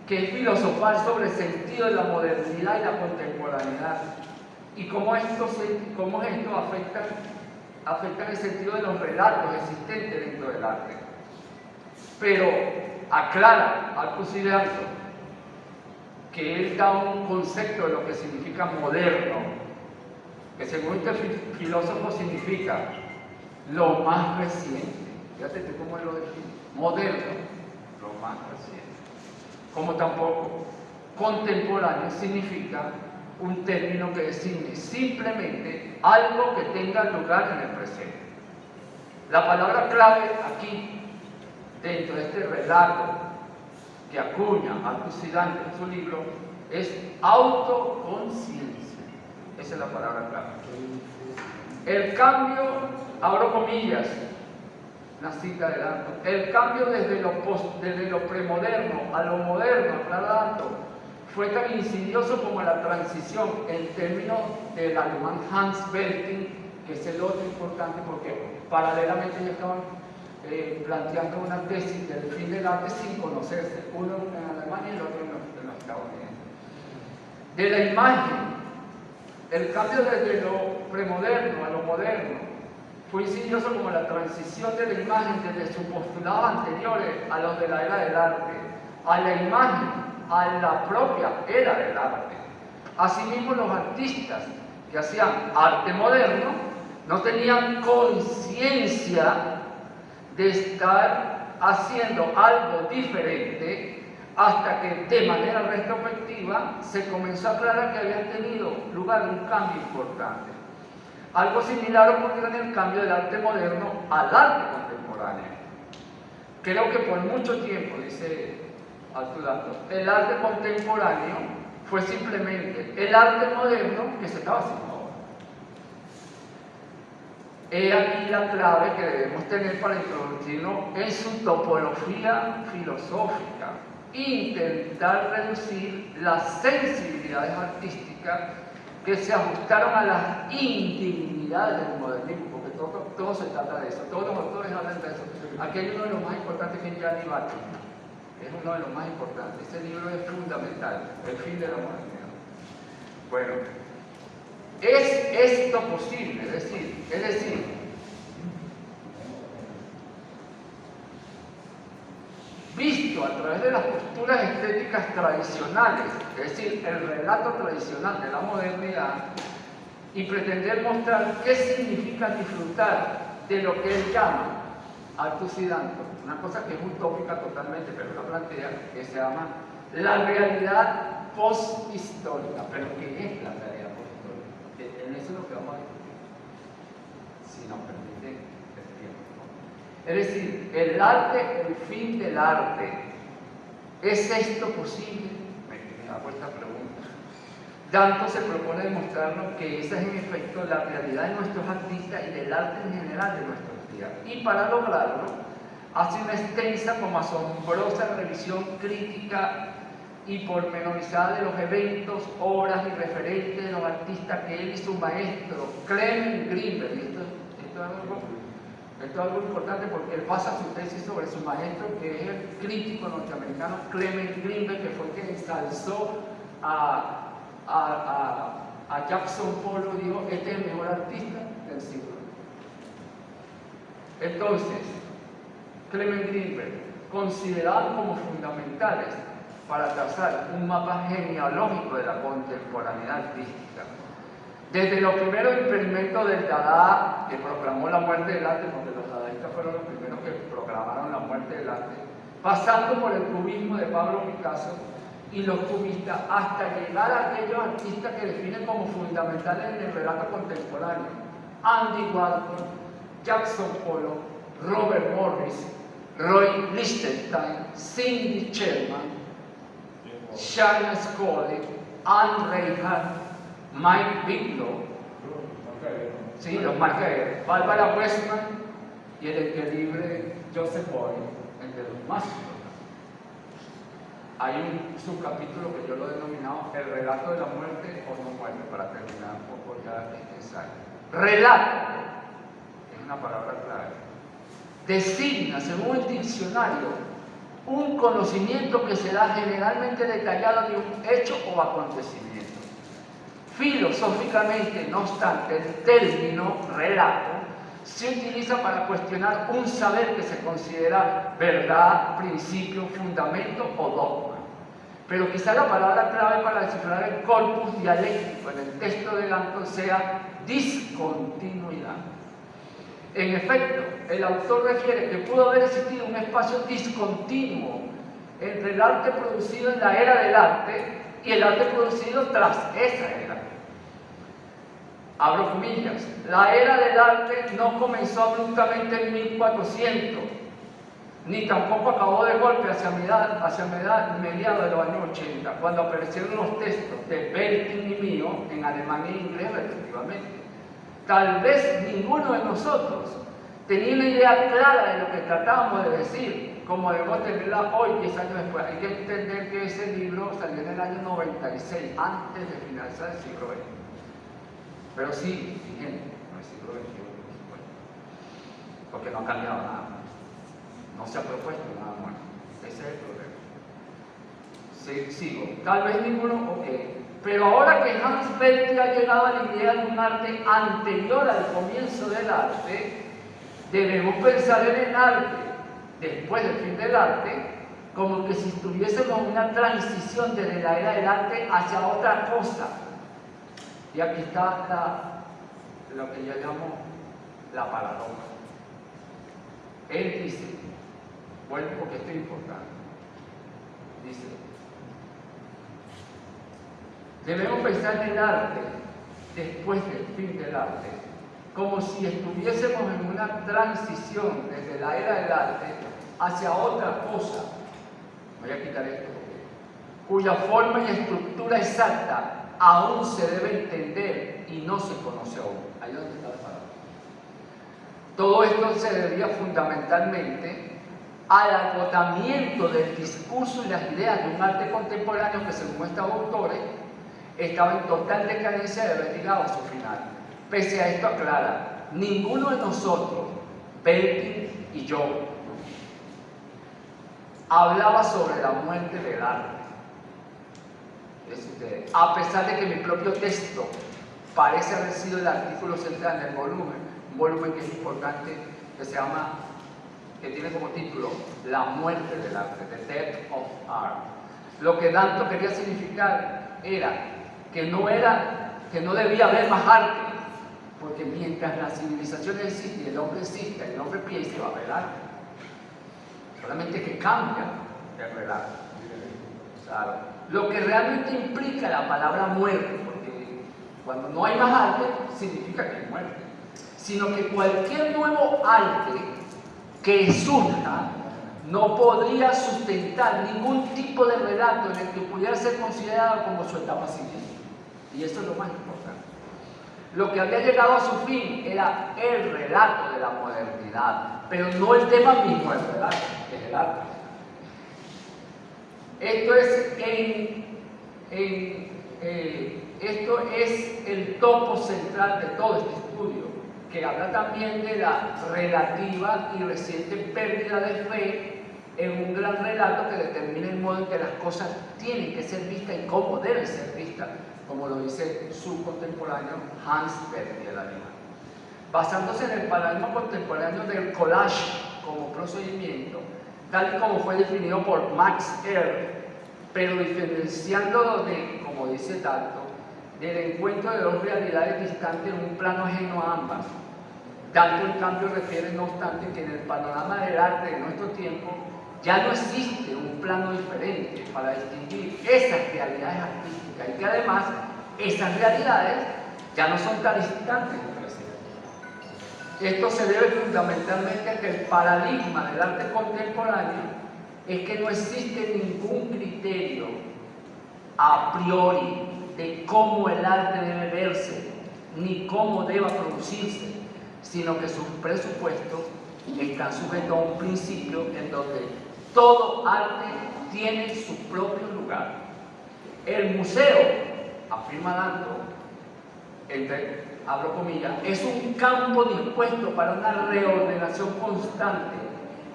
C: que es filosofar sobre el sentido de la modernidad y la contemporaneidad y cómo esto afecta el sentido de los relatos existentes dentro del arte. Pero aclara Althusser Danto que él da un concepto de lo que significa moderno, que según este filósofo significa lo más reciente. Fíjate tú cómo él lo define. Moderno, lo más reciente. Como tampoco contemporáneo significa un término que designe simplemente algo que tenga lugar en el presente. La palabra clave aquí, dentro de este relato que acuña Althusser Danto en su libro, es autoconciencia. Esa es la palabra clave. El cambio, abro comillas, una cita de Danton, el cambio desde lo premoderno a lo moderno, aclara Danton, fue tan insidioso como la transición en términos del alemán Hans Belting, que es el otro importante porque paralelamente ellos estaban planteando una tesis del fin del arte sin conocerse, uno en Alemania y el otro en los Estados Unidos. De la imagen, el cambio desde lo premoderno a lo moderno fue insidioso como la transición de la imagen desde sus postulados anteriores a los de la era del arte, a la imagen, a la propia era del arte. Asimismo, los artistas que hacían arte moderno no tenían conciencia de estar haciendo algo diferente hasta que de manera retrospectiva se comenzó a aclarar que había tenido lugar un cambio importante. Algo similar ocurrió en el cambio del arte moderno al arte contemporáneo. Creo que por mucho tiempo, dice Altudato, el arte contemporáneo fue simplemente el arte moderno que se estaba haciendo ahora. He aquí la clave que debemos tener para introducirnos en su topología filosófica, intentar reducir las sensibilidades artísticas que se ajustaron a las individualidades del modernismo, porque todo se trata de eso, todos los autores hablan de eso. Aquí hay uno de los más importantes que es Gianni Battista, es uno de los más importantes, ese libro es fundamental, El fin de la modernidad. Bueno, ¿es esto posible? Es decir, visto a través de las posturas estéticas tradicionales, es decir, el relato tradicional de la modernidad, y pretender mostrar qué significa disfrutar de lo que él llama actus y danto, una cosa que es utópica totalmente, pero la plantea, que se llama la realidad posthistórica. ¿Pero qué es la realidad posthistórica? En eso es lo que vamos a discutir, si nos permite el tiempo. Es decir, el arte, el fin del arte. ¿Es esto posible? Me hago esta pregunta. Danton se propone demostrarnos que esa es en efecto la realidad de nuestros artistas y del arte en general de nuestros días. Y para lograrlo, hace una extensa como asombrosa revisión crítica y pormenorizada de los eventos, obras y referentes de los artistas que él y su maestro, Clement Greenberg, y esto es algo importante porque él basa su tesis sobre su maestro, que es el crítico norteamericano Clement Greenberg, que fue el que ensalzó a Jackson Pollock, dijo, este es el mejor artista del siglo. Entonces, Clement Greenberg, considerados como fundamentales para trazar un mapa genealógico de la contemporaneidad artística. Desde los primeros experimentos del Dada, que proclamó la muerte del arte, porque los dadaístas fueron los primeros que proclamaron la muerte del arte, pasando por el cubismo de Pablo Picasso y los cubistas, hasta llegar a aquellos artistas que definen como fundamentales en el relato contemporáneo: Andy Warhol, Jackson Pollock, Robert Morris, Roy Lichtenstein, Cindy Sherman, Sharon Scully, Anne Reinhardt, Mike Bigelow, sí, los Marqueros, Barbara Westman y el equilibre Joseph Boyle, entre los más importantes. Hay un subcapítulo que yo lo he denominado el relato de la muerte o no muerte, para terminar un poco ya este ensayo. Relato, es una palabra clave, designa, según el diccionario, un conocimiento que se da generalmente detallado de un hecho o acontecimiento. Filosóficamente, no obstante, el término relato se utiliza para cuestionar un saber que se considera verdad, principio, fundamento o dogma. Pero quizá la palabra clave para descifrar el corpus dialéctico en el texto de Danton sea discontinuidad. En efecto, el autor refiere que pudo haber existido un espacio discontinuo entre el arte producido en la era del arte y el arte producido tras esa era. Abro comillas, la era del arte no comenzó abruptamente en 1400, ni tampoco acabó de golpe hacia mediados de los años 80, cuando aparecieron los textos de Belting y mío en alemán e inglés respectivamente. tal vez ninguno de nosotros tenía una idea clara de lo que tratábamos de decir, como debemos tenerla hoy, 10 años después. Hay que entender que ese libro salió en el año 96, antes de finalizar el siglo XX. Pero sí, vigente, no el siglo XXI, por supuesto. Porque no ha cambiado nada. No se ha propuesto nada nuevo. Ese es el problema. Sí, sigo. Tal vez ninguno, ok. Pero ahora que Hans Bethe ha llegado a la idea de un arte anterior al comienzo del arte, debemos pensar en el arte, después del fin del arte, como que si estuviésemos en una transición desde la era del arte hacia otra cosa. Y aquí está lo que yo llamo la paradoja. Él dice, bueno, porque esto es importante, dice, debemos pensar en el arte después del fin del arte, como si estuviésemos en una transición desde la era del arte hacia otra cosa. Voy a quitar esto, cuya forma y estructura exacta aún se debe entender y no se conoce aún. Ahí es donde está la palabra. Todo esto se debía fundamentalmente al agotamiento del discurso y las ideas de un arte contemporáneo que, según estos autores, estaba en total decadencia de haber llegado a su final. Pese a esto, aclara, ninguno de nosotros, Bethe y yo, hablaba sobre la muerte del arte. A pesar de que mi propio texto parece haber sido el artículo central en el volumen, un volumen que es importante, que se llama, que tiene como título La muerte del arte, The Death of Art. Lo que tanto quería significar era que no debía haber más arte, porque mientras la civilización existe y el hombre existe, el hombre piensa y va a haber arte. Solamente que cambia el relato. Claro. Lo que realmente implica la palabra muerte, porque cuando no hay más arte, significa que hay muerte, sino que cualquier nuevo arte que surja no podría sustentar ningún tipo de relato en el que pudiera ser considerado como su etapa siguiente. Y eso es lo más importante. Lo que había llegado a su fin era el relato de la modernidad, pero no el tema mismo del relato, es el arte. Esto es el topo central de todo este estudio, que habla también de la relativa y reciente pérdida de fe en un gran relato que determina el modo en que las cosas tienen que ser vistas y cómo deben ser vistas, como lo dice su contemporáneo Hans Bethe, el alemán. Basándose en el paradigma contemporáneo del collage como procedimiento, tal y como fue definido por Max Ernst, pero diferenciándolo de, como dice Dalton, del encuentro de dos realidades distantes en un plano ajeno a ambas. Dalton, en cambio, refiere, no obstante, que en el panorama del arte de nuestro tiempo ya no existe un plano diferente para distinguir esas realidades artísticas y que además esas realidades ya no son tan distantes entre sí. Esto se debe fundamentalmente a que el paradigma del arte contemporáneo es que no existe ningún criterio a priori de cómo el arte debe verse, ni cómo deba producirse, sino que sus presupuestos están sujetos a un principio en donde todo arte tiene su propio lugar. El museo, afirma Dalton, abro comillas, es un campo dispuesto para una reordenación constante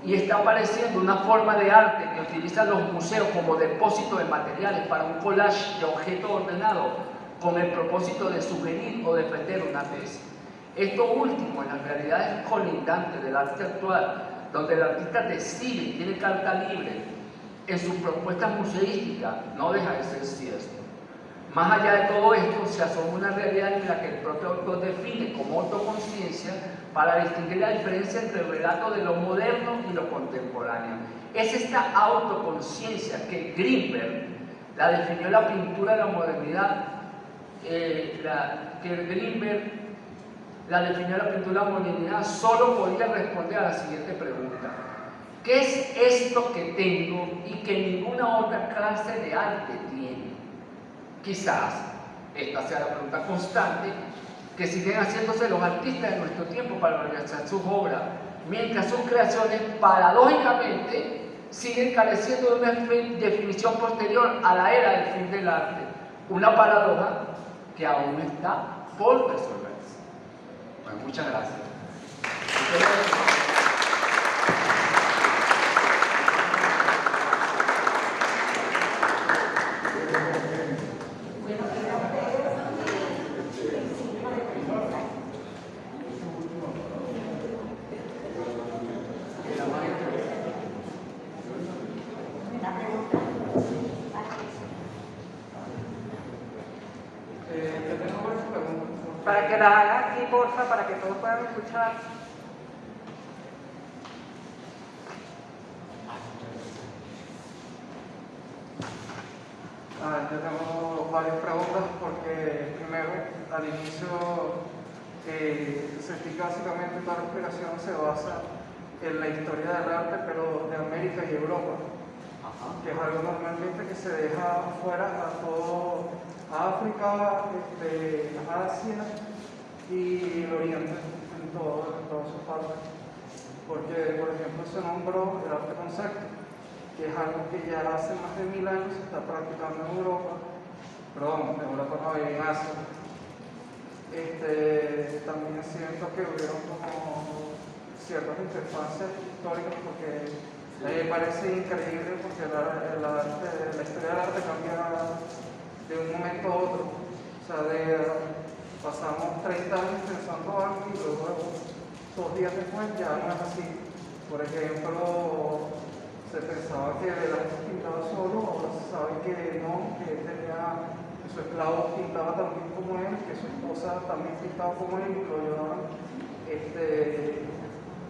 C: y está apareciendo una forma de arte que utiliza los museos como depósito de materiales para un collage de objetos ordenados con el propósito de sugerir o defender una tesis. Esto último, en las realidades colindantes del arte actual, donde el artista decide y tiene carta libre en sus propuestas museísticas, no deja de ser cierto. Más allá de todo esto, se asoma una realidad en la que el propio autor define como autoconciencia para distinguir la diferencia entre el relato de lo moderno y lo contemporáneo. Es esta autoconciencia que Grinberg la definió en la pintura de la modernidad, solo podía responder a la siguiente pregunta: ¿qué es esto que tengo y que ninguna otra clase de arte tiene? Quizás esta sea la pregunta constante que siguen haciéndose los artistas de nuestro tiempo para realizar sus obras, mientras sus creaciones paradójicamente siguen careciendo de una definición posterior a la era del fin del arte, una paradoja que aún está por resolverse. Bueno, muchas gracias.
E: Para que la haga aquí, porfa, para que todos puedan escuchar. Yo tengo varias preguntas porque primero, al inicio, sentí que básicamente toda la explicación se basa en la historia del arte, pero de América y Europa, que es algo normalmente que se deja fuera a todo África, Asia y el Oriente, en todas sus partes. Porque, por ejemplo, se nombró el arte concepto, que es algo que ya hace más de 1000 años se está practicando en Europa, no, en Asia. También siento que hubieron como ciertas interfaces históricas, porque me parece increíble porque la historia del arte cambia de un momento a otro. O sea, pasamos 30 años pensando algo y luego 2 días después ya no es así. Por ejemplo, se pensaba que Velázquez pintaba solo, ahora se sabe que no, que su esclavo pintaba también como él, que su esposa también pintaba como él, y lo llevaban.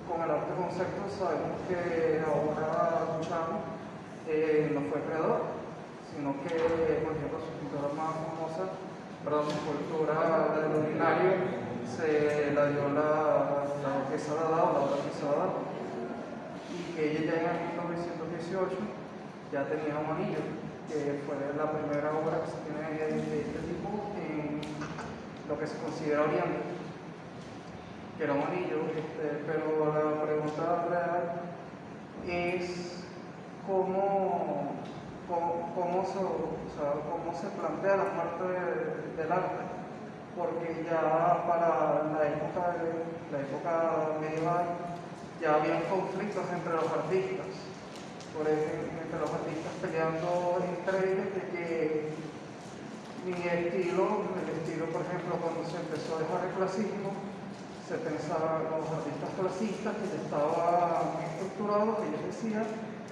E: Con el arte concepto sabemos que ahora Duchamp no fue creador, sino que, por ejemplo, su pintura más famosa, su escultura del ordinario, se la dio la Duquesa de Dado, la obra Duquesa de Dado, y que ella ya en 1918 ya tenía un anillo, que fue la primera obra que se tiene de este tipo en lo que se considera Oriente, que era un anillo, pero la pregunta real es cómo se plantea la parte del arte, porque ya para la época medieval ya había conflictos entre los artistas, por ejemplo, entre los artistas peleando entre ellos de que el estilo, por ejemplo, cuando se empezó a dejar el clasismo, se pensaba los artistas clasistas que ya estaban estructurados, ellos decían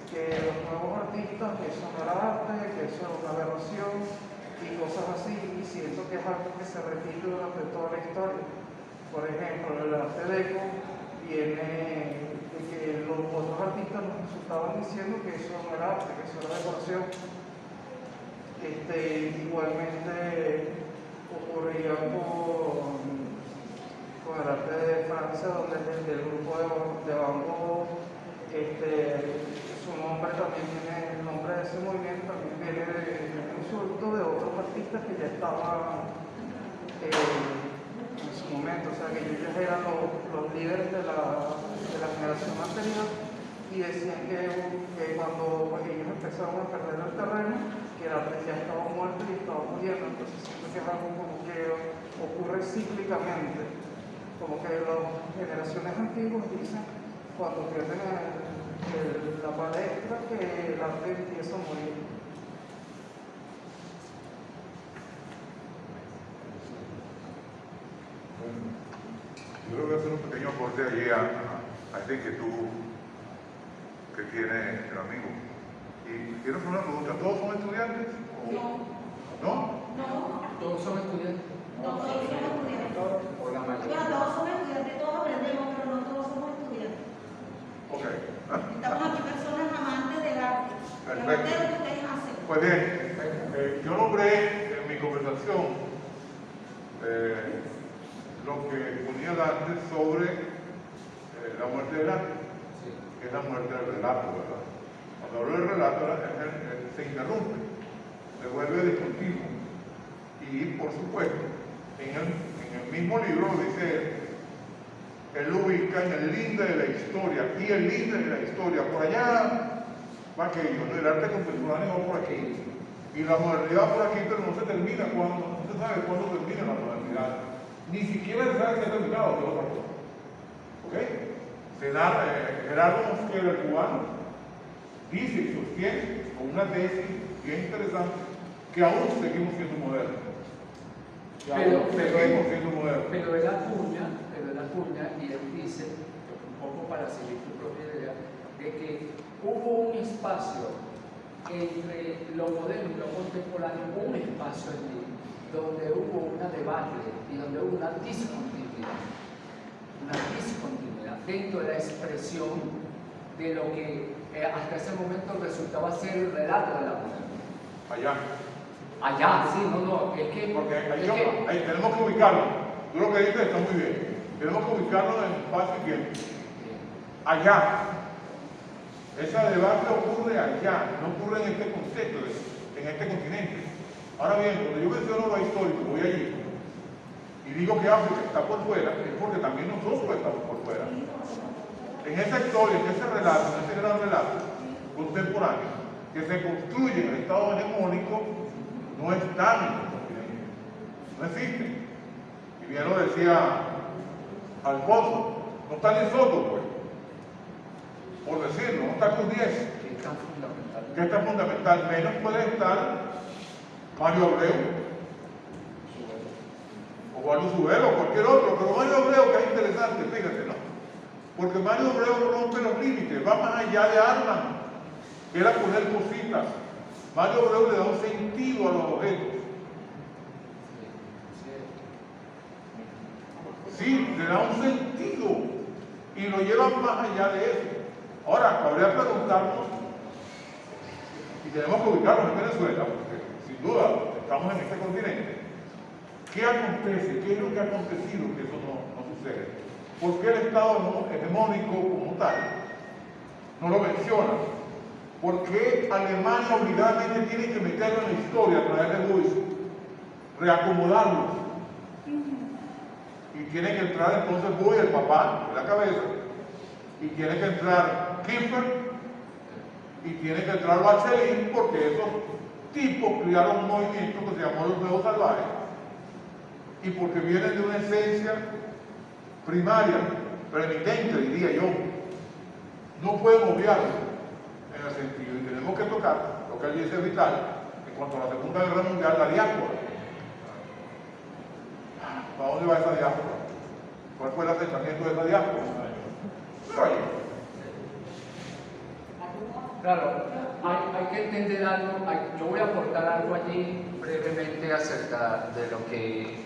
E: que los nuevos artistas, que eso no era arte, que eso era una aberración y cosas así, y siento que es algo que se repite durante toda la historia. Por ejemplo, el arte deco viene de que los otros artistas nos estaban diciendo que eso no era arte, que eso era decoración. Igualmente ocurría con el arte de Francia, donde el grupo de Van Gogh, su nombre también viene, el nombre de ese movimiento también viene de un insulto de otros artistas que ya estaban en su momento, o sea que ellos eran los líderes de la generación anterior, y decían que cuando ellos empezaron a perder el terreno, que el arte ya estaba muerto y estaba muriendo. Entonces siento que es algo como que ocurre cíclicamente, como que las generaciones antiguas dicen cuando pierden la palestra que el arte empieza a morir.
B: Yo creo que voy a hacer un pequeño aporte allí a esta inquietud que tiene el amigo. Y quiero hacer una pregunta: ¿todos son estudiantes? ¿No?
D: No.
C: ¿Todos son estudiantes?
D: No, todos somos estudiantes.
C: ¿O la mayoría?
D: Bueno, todos somos estudiantes, todos aprendemos, pero no todos somos estudiantes.
B: Ok.
D: Estamos aquí personas amantes del arte.
B: Perfecto.
D: Amantes de lo que ustedes hacen.
B: Pues bien, yo nombré en mi conversación lo que ponía el arte sobre la muerte del arte, que es la muerte del relato, ¿verdad? Cuando hablo del relato, se interrumpe, se vuelve discontinuo. Y por supuesto, en en el mismo libro lo dice él lo ubica en el linde de la historia, y el linde de la historia, por allá va aquello, ¿no? El arte contemporáneo va por aquí, y la modernidad va por aquí, pero no se termina cuando, no se sabe cuándo termina la modernidad, ni siquiera se sabe si ha terminado, de otra cosa. ¿Ok? Gerardo Mosquera, el cubano, dice y sostiene con una tesis bien interesante que aún seguimos siendo modernos. Seguimos siendo modernos.
C: Pero él acuña, y él dice, un poco para seguir tu propia idea, de que hubo un espacio entre lo moderno y lo contemporáneo, un espacio allí donde hubo una debate y donde hubo una discontinuidad dentro de la expresión de lo que hasta ese momento resultaba ser el relato de la modernidad. Allá, sí, no, es que...
B: Porque ahí tenemos que ubicarlo. Tú lo que dices está muy bien. Tenemos que ubicarlo en el espacio y tiempo. Allá. Ese debate ocurre allá, no ocurre en este concepto, en este continente. Ahora bien, cuando yo menciono lo histórico, voy allí y digo que África está por fuera, es porque también nosotros estamos por fuera. En esa historia, en ese relato, en ese gran relato contemporáneo, que se construye en el estado hegemónico, no están en el continente, no existen. Y bien lo decía Alfonso, no está ni Soto, pues, por decirlo, no está con 10. Que es tan fundamental, menos puede estar Mario Abreu, o Juan Subero, o cualquier otro, pero Mario Abreu, que es interesante, fíjate, ¿no? Porque Mario Abreu rompe los límites, va más allá de Arman, que era poner cositas. Mario Abreu le da un sentido a los objetos. Sí, le da un sentido y lo lleva más allá de eso. Ahora, habría que preguntarnos, y tenemos que ubicarnos en Venezuela, porque sin duda estamos en este continente, ¿qué acontece? ¿Qué es lo que ha acontecido que eso no sucede? ¿Por qué el Estado hegemónico como tal no lo menciona? ¿Por qué Alemania obligadamente tiene que meterlo en la historia a través de Luis? Reacomodarlos. Y tiene que entrar entonces Buy, el papá, en la cabeza, y tiene que entrar Kiefer, y tiene que entrar Bachelin, porque esos tipos crearon un movimiento que se llamó los Nuevos Salvajes, y porque vienen de una esencia primaria, preeminente, diría yo. No pueden obviarlo en el sentido, y tenemos que tocar lo que él dice vital en cuanto a la Segunda Guerra Mundial, la diáspora. ¿Para dónde va esa diáspora? ¿Cuál fue el asentamiento de esa diáspora?
C: Claro, hay que entender algo, yo voy a aportar algo allí brevemente acerca de lo que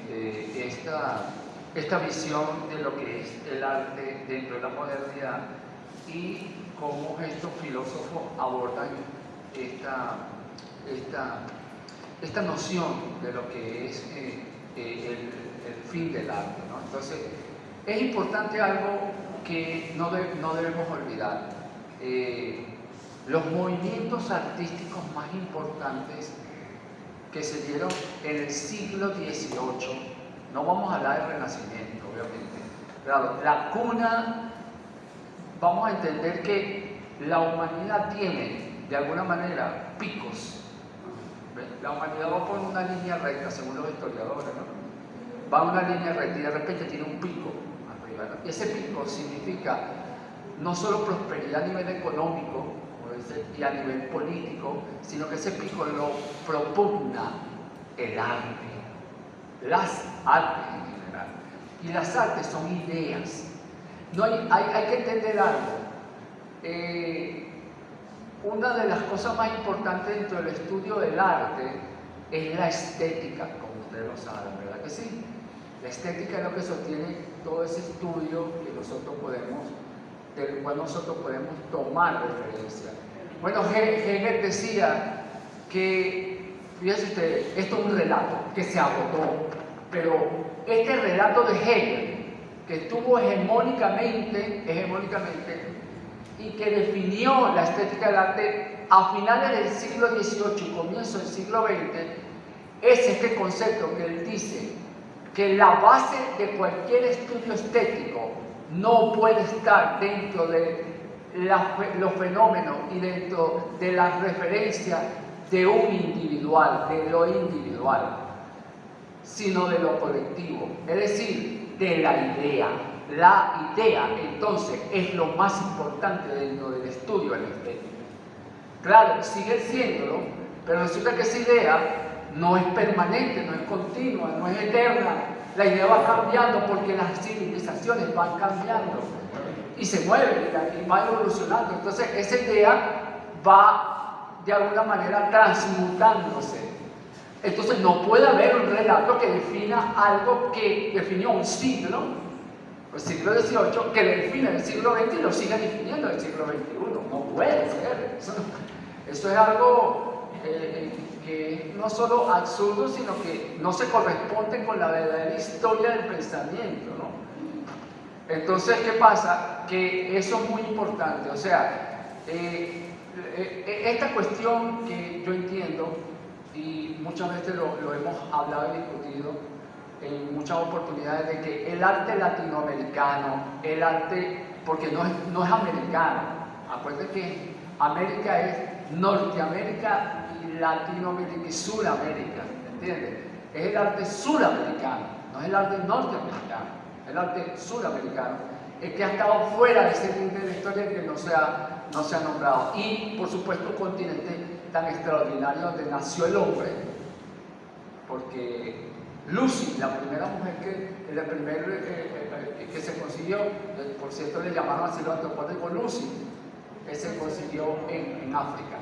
C: esta visión de lo que es el arte dentro de la modernidad y cómo estos filósofos abordan esta noción de lo que es el fin del arte, ¿no? Entonces, es importante algo que no debemos olvidar. Los movimientos artísticos más importantes que se dieron en el siglo XVIII, no vamos a hablar del Renacimiento, obviamente, pero la cuna, vamos a entender que la humanidad tiene, de alguna manera, picos. La humanidad va por una línea recta, según los historiadores, ¿no? Va a una línea recta y de repente tiene un pico arriba, ¿no? Y ese pico significa no solo prosperidad a nivel económico, y a nivel político, sino que ese pico lo propugna el arte, las artes en general. Y las artes son ideas. No hay que entender algo. Una de las cosas más importantes dentro del estudio del arte es la estética, como ustedes lo saben, ¿verdad que sí? La estética es lo que sostiene todo ese estudio del cual nosotros podemos tomar referencia. Bueno, Hegel decía que, fíjense ustedes, esto es un relato que se agotó, pero este relato de Hegel, que estuvo hegemónicamente, y que definió la estética del arte a finales del siglo XVIII y comienzo del siglo XX, es este concepto que él dice, que la base de cualquier estudio estético no puede estar dentro de los fenómenos y dentro de la referencia de un individual, de lo individual, sino de lo colectivo, es decir, de la idea. La idea, entonces, es lo más importante dentro del estudio de la estética. Claro, sigue siéndolo, pero resulta que esa idea no es permanente, no es continua, no es eterna. La idea va cambiando porque las civilizaciones van cambiando y se mueven y van evolucionando. Entonces, esa idea va de alguna manera transmutándose. Entonces, no puede haber un relato que defina algo que definió un siglo, el siglo XVIII, que le define el siglo XX y lo siga definiendo el siglo XXI. No puede ser. Eso es algo que no solo absurdo, sino que no se corresponde con la verdadera historia del pensamiento, ¿no? Entonces, ¿qué pasa? Que eso es muy importante. O sea, esta cuestión que yo entiendo, y muchas veces lo hemos hablado y discutido en muchas oportunidades, de que el arte latinoamericano, el arte, porque no es americano, acuérdense que América es Norteamérica y Latinoamérica y Suramérica, ¿entiendes? Es el arte suramericano, no es el arte norteamericano, es el arte suramericano, el que ha estado fuera de ese límite de la historia que no se ha nombrado. Y, por supuesto, un continente tan extraordinario donde nació el hombre, porque Lucy, la primera mujer que se consiguió, por cierto le llamaron así los antropólogos Lucy, que se consiguió en África.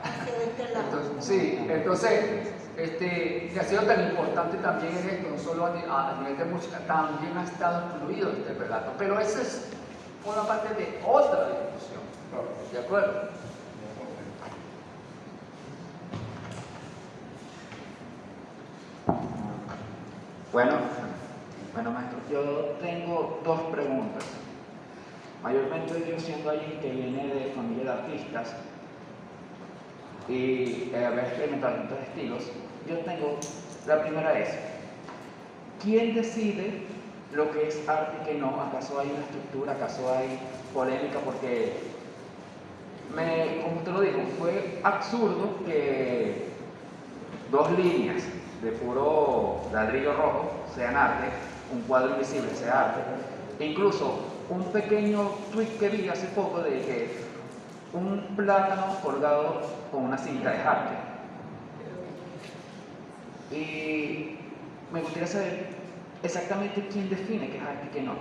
C: Entonces, que ha sido tan importante también en esto, no solo a nivel de música, también ha estado incluido este relato. Pero esa es una parte de otra discusión, ¿de acuerdo?
F: Bueno, maestro, yo tengo dos preguntas. Mayormente yo siendo alguien que viene de familia de artistas y haber experimentado tantos estilos, yo tengo, la primera es, ¿quién decide lo que es arte y qué no? ¿Acaso hay una estructura? ¿Acaso hay polémica? Porque, como usted lo dijo, fue absurdo que dos líneas de puro ladrillo rojo sean arte, un cuadro invisible sea arte, e incluso un pequeño tweet que vi hace poco de que un plátano colgado con una cinta es arte. Y me gustaría saber exactamente quién define qué es arte y qué no.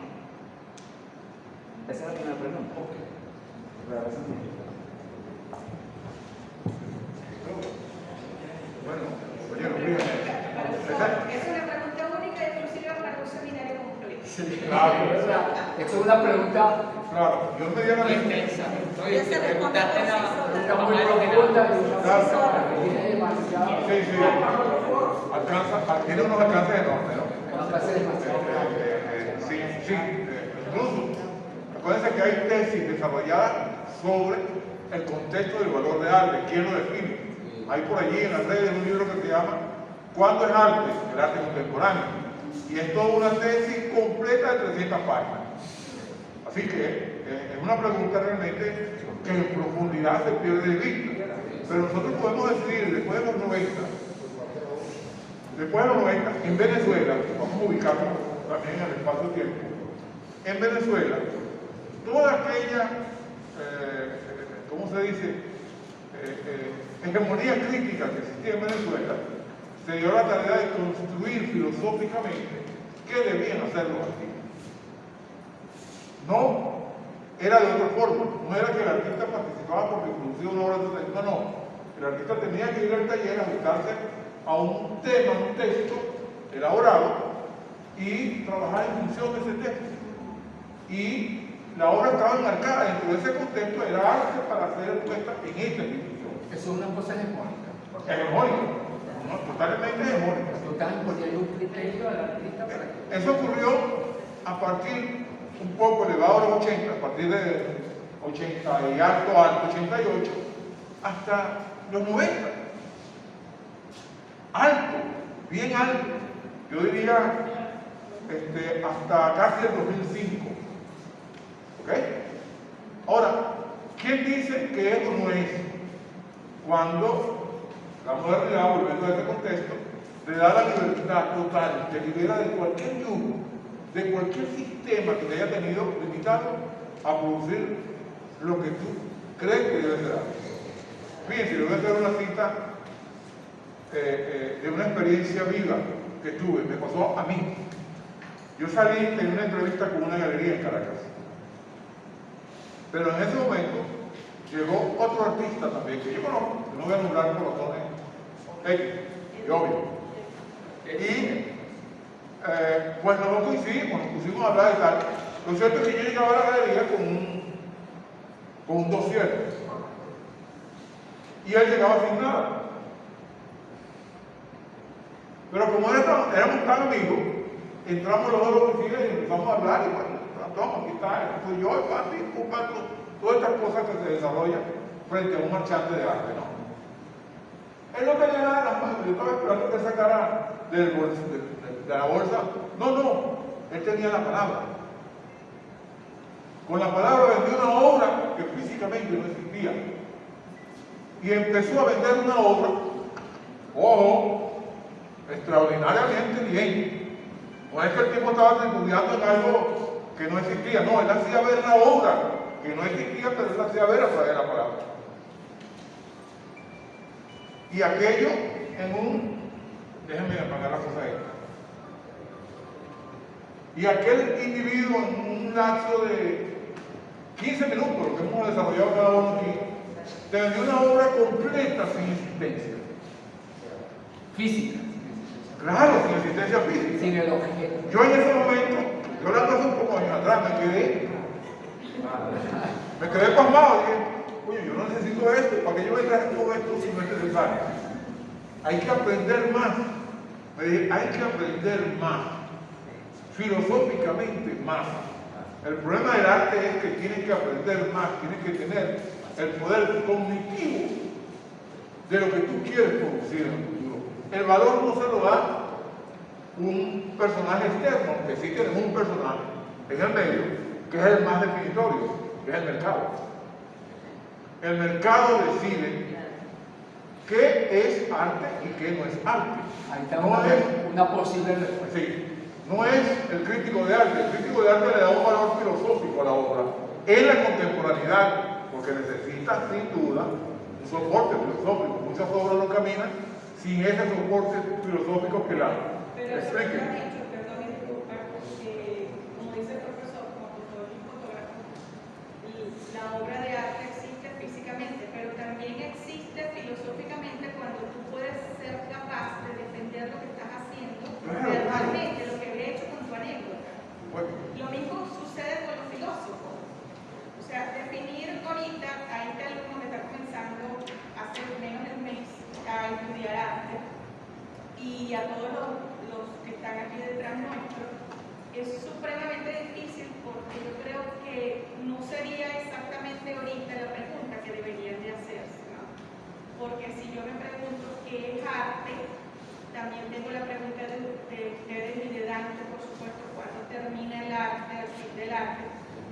F: Esa es la primera pregunta.
B: Bueno, oye,
D: Es una pregunta única, inclusive para un seminario completo.
B: claro,
C: Esto es una pregunta
B: claro, yo medianamente.
G: Intensa.
D: Ya se
G: Preguntaste
D: responde
G: la
C: muy profunda y
B: Sí, sí. Tiene unos alcances enormes, ¿no? Sí. Incluso, acuérdense que hay tesis desarrolladas sobre el contexto del valor de arte, quién lo define. Hay por allí en las redes un libro que se llama ¿Cuándo es arte? El arte contemporáneo. Y es toda una tesis completa de 300 páginas. Así que es una pregunta realmente que en profundidad se pierde de vista. Pero nosotros podemos decidir, después de los 90, en Venezuela, vamos a ubicarnos también en el espacio-tiempo, en Venezuela, toda aquella, ¿cómo se dice?, hegemonía crítica que existía en Venezuela, se dio la tarea de construir filosóficamente qué debían hacer los artistas. No era de otra forma, no era que el artista participaba porque producía una obra de texto, no. El artista tenía que ir al taller a ajustarse a un tema, un texto elaborado y trabajar en función de ese texto. Y la obra estaba enmarcada dentro de ese contexto, era arte para ser puesta en esta institución.
C: Eso es una cosa hegemónica.
B: Hegemónica, no, totalmente hegemónica.
C: Tú estás imponiendo un criterio al artista para que...
B: Eso ocurrió a partir un poco elevado a los 80, a partir de 80 y alto, 88, hasta los 90. Alto, bien alto. Yo diría hasta casi el 2005. ¿Ok? Ahora, ¿quién dice que esto no es cuando la modernidad, volviendo a este contexto, le da la libertad total, te libera de cualquier yugo, de cualquier sistema que te haya tenido limitado a producir lo que tú crees que debe ser? Fíjense, le voy a traer una cita de una experiencia viva que tuve, me pasó a mí. Yo salí en una entrevista con una galería en Caracas, pero en ese momento llegó otro artista también que yo conozco, que no voy a nombrar por razones X y obvio. Y pues no coincidimos, nos pusimos a hablar y tal. Lo cierto es que yo llegaba a la galería con un dossier y él llegaba sin nada. Pero como éramos tan amigos, entramos los dos a la oficina y empezamos a hablar y bueno, toma, aquí está, soy yo, y así, todas estas cosas que se desarrollan frente a un marchante de arte, ¿no? Él no tenía nada en las manos, yo estaba esperando que sacara de la bolsa. No, él tenía la palabra. Con la palabra vendió una obra que físicamente no existía. Y empezó a vender una obra, ojo, extraordinariamente bien. No es que el tipo estaba estudiando en algo que no existía, no, él hacía ver la obra que no existía, pero él hacía ver a través de la palabra. Y aquello déjenme apagar la cosa esta. Y aquel individuo en un lapso de 15 minutos, lo que hemos desarrollado cada uno aquí, te vendió una obra completa sin existencia.
F: Física.
B: Claro, sin existencia física.
F: Sin el objeto.
B: Yo en ese momento, yo hablando hace un poco años atrás, me quedé pasmado. Dije, oye, yo no necesito esto, ¿para qué yo me traje todo esto si no es necesario? Hay que aprender más. Me dije, hay que aprender más, filosóficamente más. El problema del arte es que tienes que aprender más, tienes que tener el poder cognitivo de lo que tú quieres producir en el futuro. El valor no se lo da un personaje externo, aunque sí tenemos un personaje en el medio, que es el más definitorio, que es el mercado. El mercado decide qué es arte y qué no es arte.
F: Ahí está
B: No
F: una posible respuesta.
B: Sí, no es el crítico de arte. El crítico de arte le da un valor filosófico a la obra en la contemporaneidad, porque necesita sin duda un soporte filosófico. Muchas obras no caminan sin ese soporte filosófico que la
D: Pero eso
B: explique.
D: lo ha dicho, perdón y disculpa, porque como dice el profesor, como autor y fotógrafo, la obra de arte existe físicamente, pero también existe filosóficamente cuando tú puedes ser capaz de defender lo que estás haciendo verbalmente, lo que he hecho con tu anécdota.
B: Bueno,
D: Lo mismo sucede con los filósofos. O sea, definir ahorita a este alumno que está comenzando hace menos de un mes a estudiar arte y a todos los que están aquí detrás nuestro, es supremamente difícil porque yo creo que no sería exactamente ahorita la pregunta que deberían de hacerse, ¿no? Porque si yo me pregunto qué es arte, también tengo la pregunta de ustedes y de Dante, por supuesto, cuándo termina el arte, el fin del arte,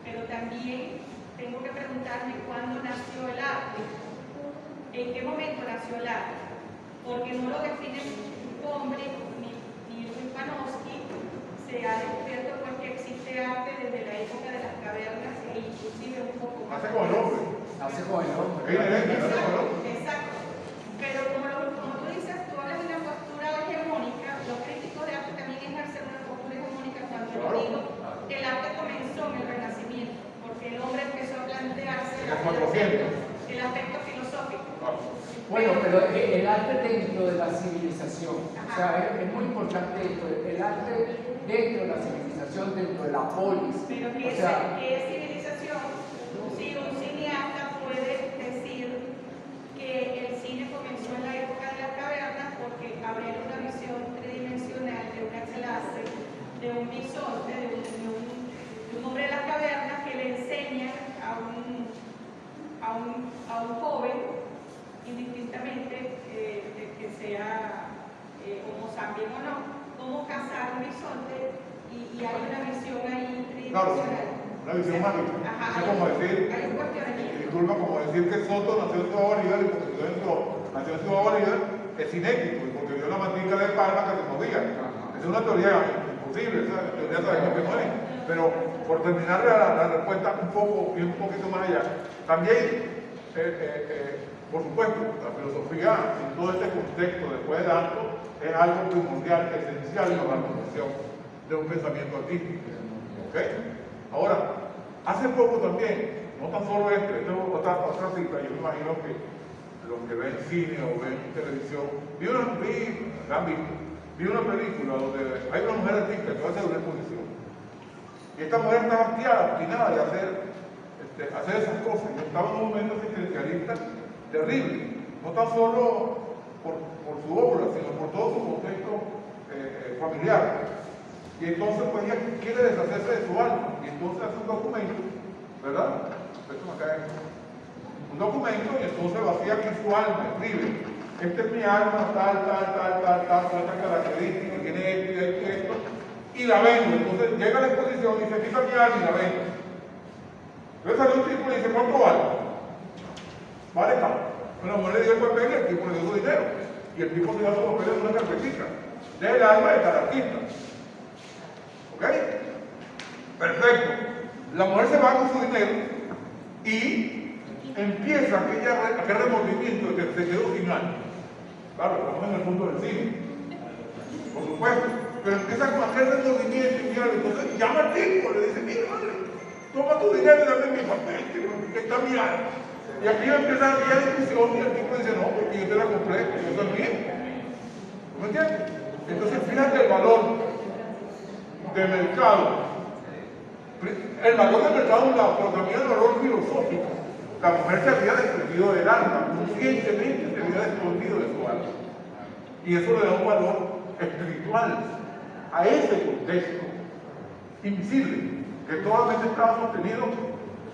D: pero también tengo que preguntarme cuándo nació el arte, en qué momento nació el arte, porque no lo define un hombre ni Luis Panofsky. Se ha descubierto pues, que existe arte desde la época de las cavernas e inclusive un poco más.
B: hace como el hombre.
F: Hace como el hombre.
B: Es inherente, hace como el hombre.
D: Exacto. Pero como tú dices, tú hablas de una postura hegemónica, los críticos de arte también ejercen una postura hegemónica cuando yo digo que el arte comenzó en el Renacimiento, porque el hombre empezó a plantearse el aspecto filosófico.
F: Bueno, pero el arte dentro de la civilización, o sea, es muy importante esto, el arte dentro de la civilización, dentro de la polis.
D: Pero
F: O sea,
D: ¿qué es civilización? Si un cineasta puede decir que el cine comenzó en la época de las cavernas porque abrieron una visión tridimensional de una clase, de un bisonte, de un hombre de las cavernas que le enseña a un joven, indistintamente que sea homo sapiens o no, cómo cazar un bisonte y
B: una visión mágica.
D: Ajá,
B: Es como decir,
D: hay un cuestionamiento.
B: disculpa, como decir que Soto nació en Ciudad Bolívar y porque nació en Ciudad Bolívar es inédito y porque vio la matica de palma que se movía. Es una teoría imposible, esa teoría sabemos que no es. Pero por terminar la respuesta un poquito más allá, también, por supuesto, la filosofía en todo este contexto después de alto es algo primordial, esencial para la construcción de un pensamiento artístico. ¿Ok? Ahora, hace poco también, no tan solo esto es otra cita, yo me imagino que los que ven cine o ven televisión, vi una película donde hay una mujer artista que va a hacer una exposición. Y esta mujer estaba obstinada de hacer esas cosas. Y estaba en un momento existencialista terrible, no tan solo por su obra, sino por todo su contexto familiar. Y entonces pues ella quiere deshacerse de su alma. Y entonces hace un documento, ¿verdad? Un documento y entonces vacía aquí su alma, escribe. Esta es mi alma, tal, esta característica, tiene esto, y la vendo. Entonces llega a la exposición y dice, aquí está mi alma y la vendo. Entonces salió un tipo y dice, ¿cuánto vale? Vale tanto. Pero la mujer le dio el papel y el tipo le dio su dinero. Y el tipo se da su papel en una carpetita. De el alma de cada artista. ¿Ok? Perfecto. La mujer se va con su dinero y empieza aquel remordimiento de que se quedó sin alma. Claro, estamos en el mundo del cine. Por supuesto. Pero empieza con aquel remordimiento y mira, entonces llama al tipo, le dice, mira, vale, toma tu dinero y dame mi papel, que está mi alma. Y aquí empieza aquella discusión y el tipo dice, no, porque yo te la compré, yo también. ¿Me entiendes? Entonces fíjate el valor de mercado. El valor del mercado es un lado, pero también el valor filosófico. La mujer se había desprendido del alma, conscientemente se había desprendido de su alma. Y eso le da un valor espiritual a ese contexto invisible que solamente estaba sostenido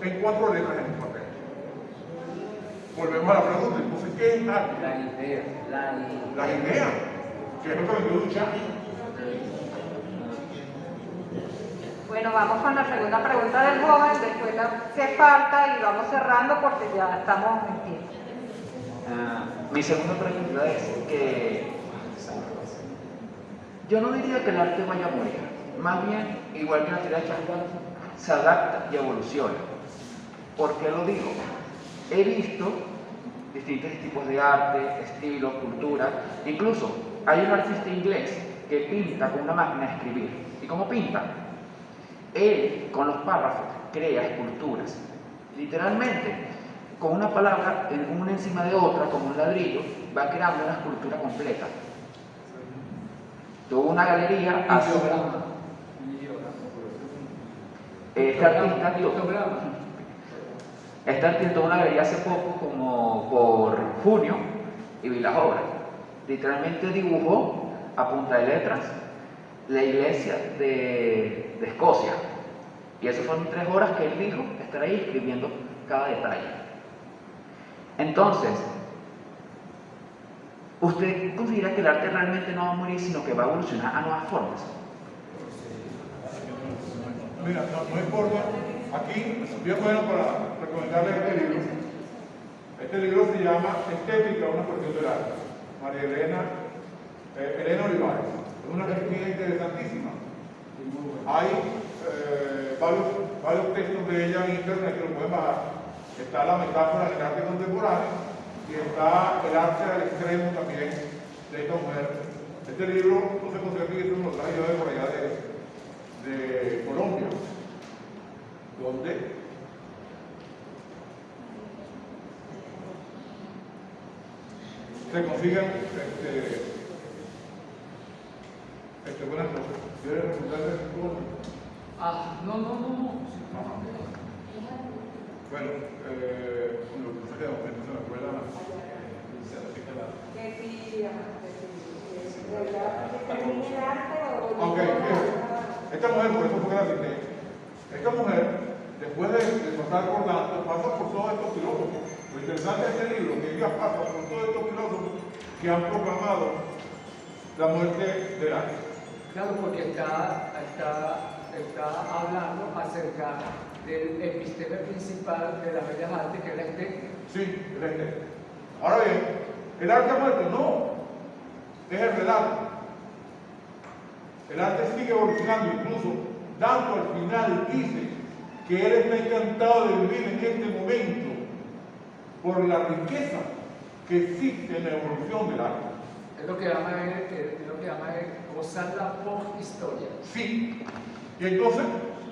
B: en 4 letras en un papel. Volvemos a la pregunta, entonces, ¿qué es arte? La idea, que es lo que vendió Duchamp.
G: Bueno, vamos con la segunda pregunta del joven, después la que falta y vamos cerrando porque ya estamos en tiempo.
F: Mi segunda pregunta es que yo no diría que el arte vaya a morir, más bien, igual que la teoría de Chantal, se adapta y evoluciona. ¿Por qué lo digo? He visto distintos tipos de arte, estilos, culturas, incluso hay un artista inglés que pinta con una máquina de escribir. ¿Y cómo pinta? Él, con los párrafos, crea esculturas. Literalmente, con una palabra, una encima de otra, como un ladrillo, va creando una escultura completa. Tuvo una galería hace... Este artista tuvo una galería hace poco, como por junio, y vi las obras. Literalmente dibujó a punta de letras la iglesia de Escocia. Y eso fueron 3 horas que él dijo estar ahí escribiendo cada detalle. Entonces, ¿usted considera que el arte realmente no va a morir, sino que va a evolucionar a nuevas formas?
B: Mira, no importa. Aquí, bien bueno para recomendarles este libro. Este libro se llama Estética, una cuestión del arte. María Elena Olivares. Es una lectura interesantísima. Hay varios textos de ella en internet que lo pueden bajar. Está la metáfora del arte contemporáneo y está el arte al extremo también de esta mujer. Este libro no se considera que es uno traje yo de por allá de Colombia, donde se consiguen buenas cosas. ¿Quieres preguntarle algo?
C: No.
B: Bueno, lo que pasa es que de momento se me fue la... Ok, esta mujer, por eso fue que la cité. Esta mujer, después de pasar por tanto, pasa por todos estos filósofos. Lo interesante de este libro, que ella pasa por todos estos filósofos que han proclamado la muerte del arte.
H: Claro, porque está hablando acerca
C: del episteme principal de las bellas artes, que es la estética.
B: Sí, es la estética. Ahora bien, ¿el arte ha muerto? No, es el relato. El arte sigue evolucionando, incluso Danto al final dice que él está encantado de vivir en este momento por la riqueza que existe en la evolución del arte.
C: Es lo que llama gozar la post-historia.
B: Sí, y entonces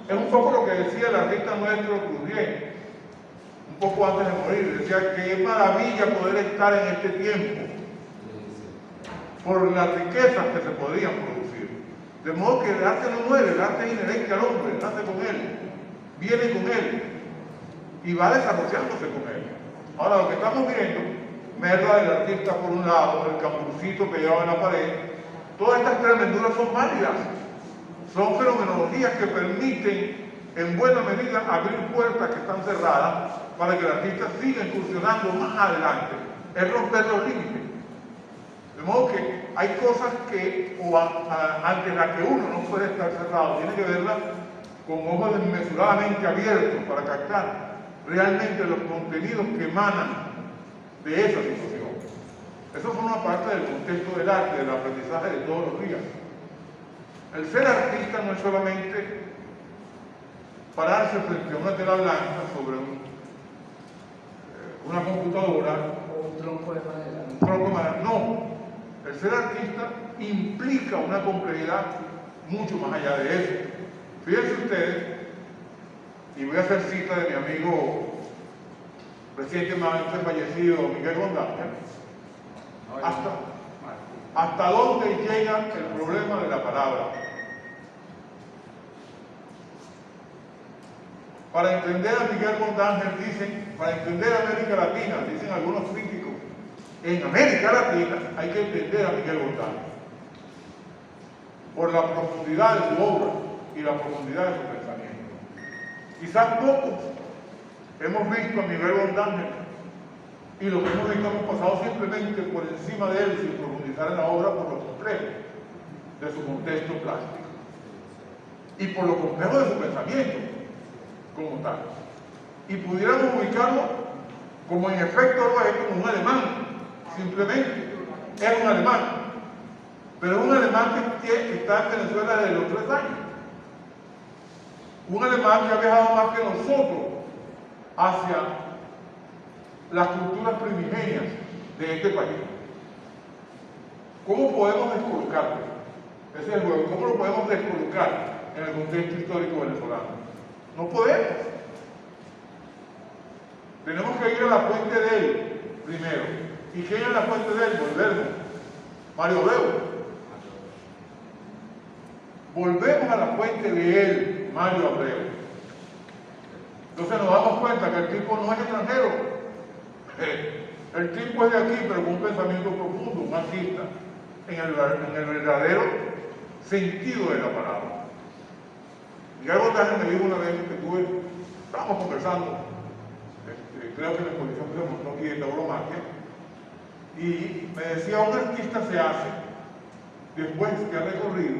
B: es un poco lo que decía el artista nuestro Crudier, un poco antes de morir, decía que es maravilla poder estar en este tiempo por las riquezas que se podían producir. De modo que el arte no muere, el arte es inherente al hombre, nace con él, viene con él y va desarrollándose con él. Ahora lo que estamos viendo, merda del artista por un lado, el camburcito que lleva en la pared, todas estas tremenduras son válidas, son fenomenologías que permiten en buena medida abrir puertas que están cerradas para que el artista siga incursionando más adelante, es romper los límites. De modo que hay cosas que ante las que uno no puede estar cerrado, tiene que verlas con ojos desmesuradamente abiertos para captar realmente los contenidos que emanan de esa situación. Eso forma parte del contexto del arte, del aprendizaje de todos los días. El ser artista no es solamente pararse frente a una tela blanca sobre una computadora
C: O un tronco de madera.
B: un tronco de madera. No, el ser artista implica una complejidad mucho más allá de eso. Fíjense ustedes, y voy a hacer cita de mi amigo recientemente fallecido Miguel Bondaña, hasta dónde llega el problema de la palabra. Para entender a Miguel Bondaña, dicen, para entender a América Latina, dicen algunos críticos, en América Latina hay que entender a Miguel Bondaña por la profundidad de su obra y la profundidad de su pensamiento. Quizás pocos hemos visto a Miguel Bondaña y lo que hemos visto hemos pasado simplemente por encima de él sin profundizar en la obra por lo complejo de su contexto plástico y por lo complejo de su pensamiento como tal. Y pudiéramos ubicarlo como en efecto lo es, como un alemán, simplemente es un alemán, pero es un alemán que está en Venezuela desde los 3 años. Un alemán que ha viajado más que nosotros hacia las culturas primigenias de este país. ¿Cómo podemos descolocarlo? Ese es el juego. ¿Cómo lo podemos descolocar en el contexto histórico venezolano? No podemos. Tenemos que ir a la fuente de él primero. ¿Y quién es la fuente de él? Volvemos. Mario Abreu. Volvemos a la fuente de él, Mario Abreu. Entonces nos damos cuenta que el tipo no es extranjero. El tipo es de aquí, pero con un pensamiento profundo, un artista, en el verdadero sentido de la palabra. Miguel Bondaña me dijo una vez que estábamos conversando, creo que en la exposición que se mostró aquí de tauromaquia, y me decía, un artista se hace después que ha recorrido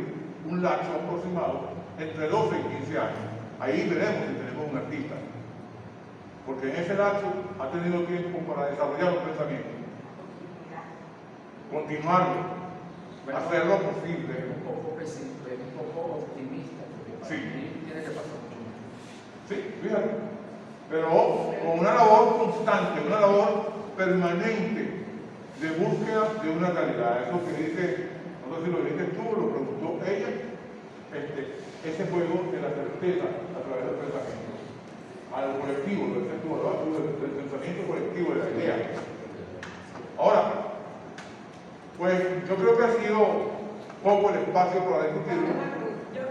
B: un lapso aproximado entre 12 y 15 años. Ahí veremos si tenemos un artista, porque en ese lapso ha tenido tiempo para desarrollar un pensamiento, continuarlo, hacerlo posible.
C: Un poco pesimista, un poco optimista, porque para mí tiene que pasar mucho más.
B: Sí, fíjate, pero con una labor constante, una labor permanente de búsqueda de una realidad. Eso que dice, no sé si lo dijiste tú, lo preguntó ella, ese juego de la certeza a través del pensamiento, al colectivo, del pensamiento colectivo, de la idea. Ahora, pues yo creo que ha sido poco el espacio para discutirlo.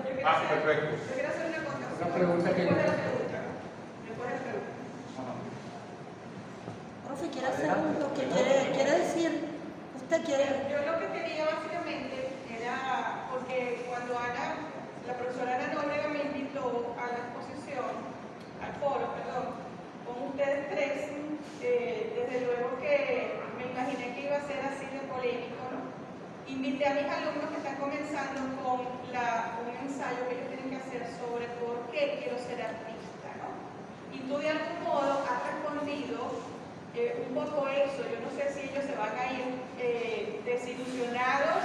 B: Perfecto.
D: Yo quiero hacer una cosa.
C: Una pregunta que
D: Después de la pregunta. Después de la pregunta.
H: Profe, quiere hacer lo que quiere decir. Usted quiere.
D: Yo lo que quería básicamente era, porque cuando la profesora Ana Nóbrega me invitó a la exposición, al foro, perdón, con ustedes tres, desde luego que me imaginé que iba a ser así de polémico, ¿no? Invité a mis alumnos que están comenzando con un ensayo que ellos tienen que hacer sobre por qué quiero ser artista, ¿no? un poco eso. Yo no sé si ellos se van a ir desilusionados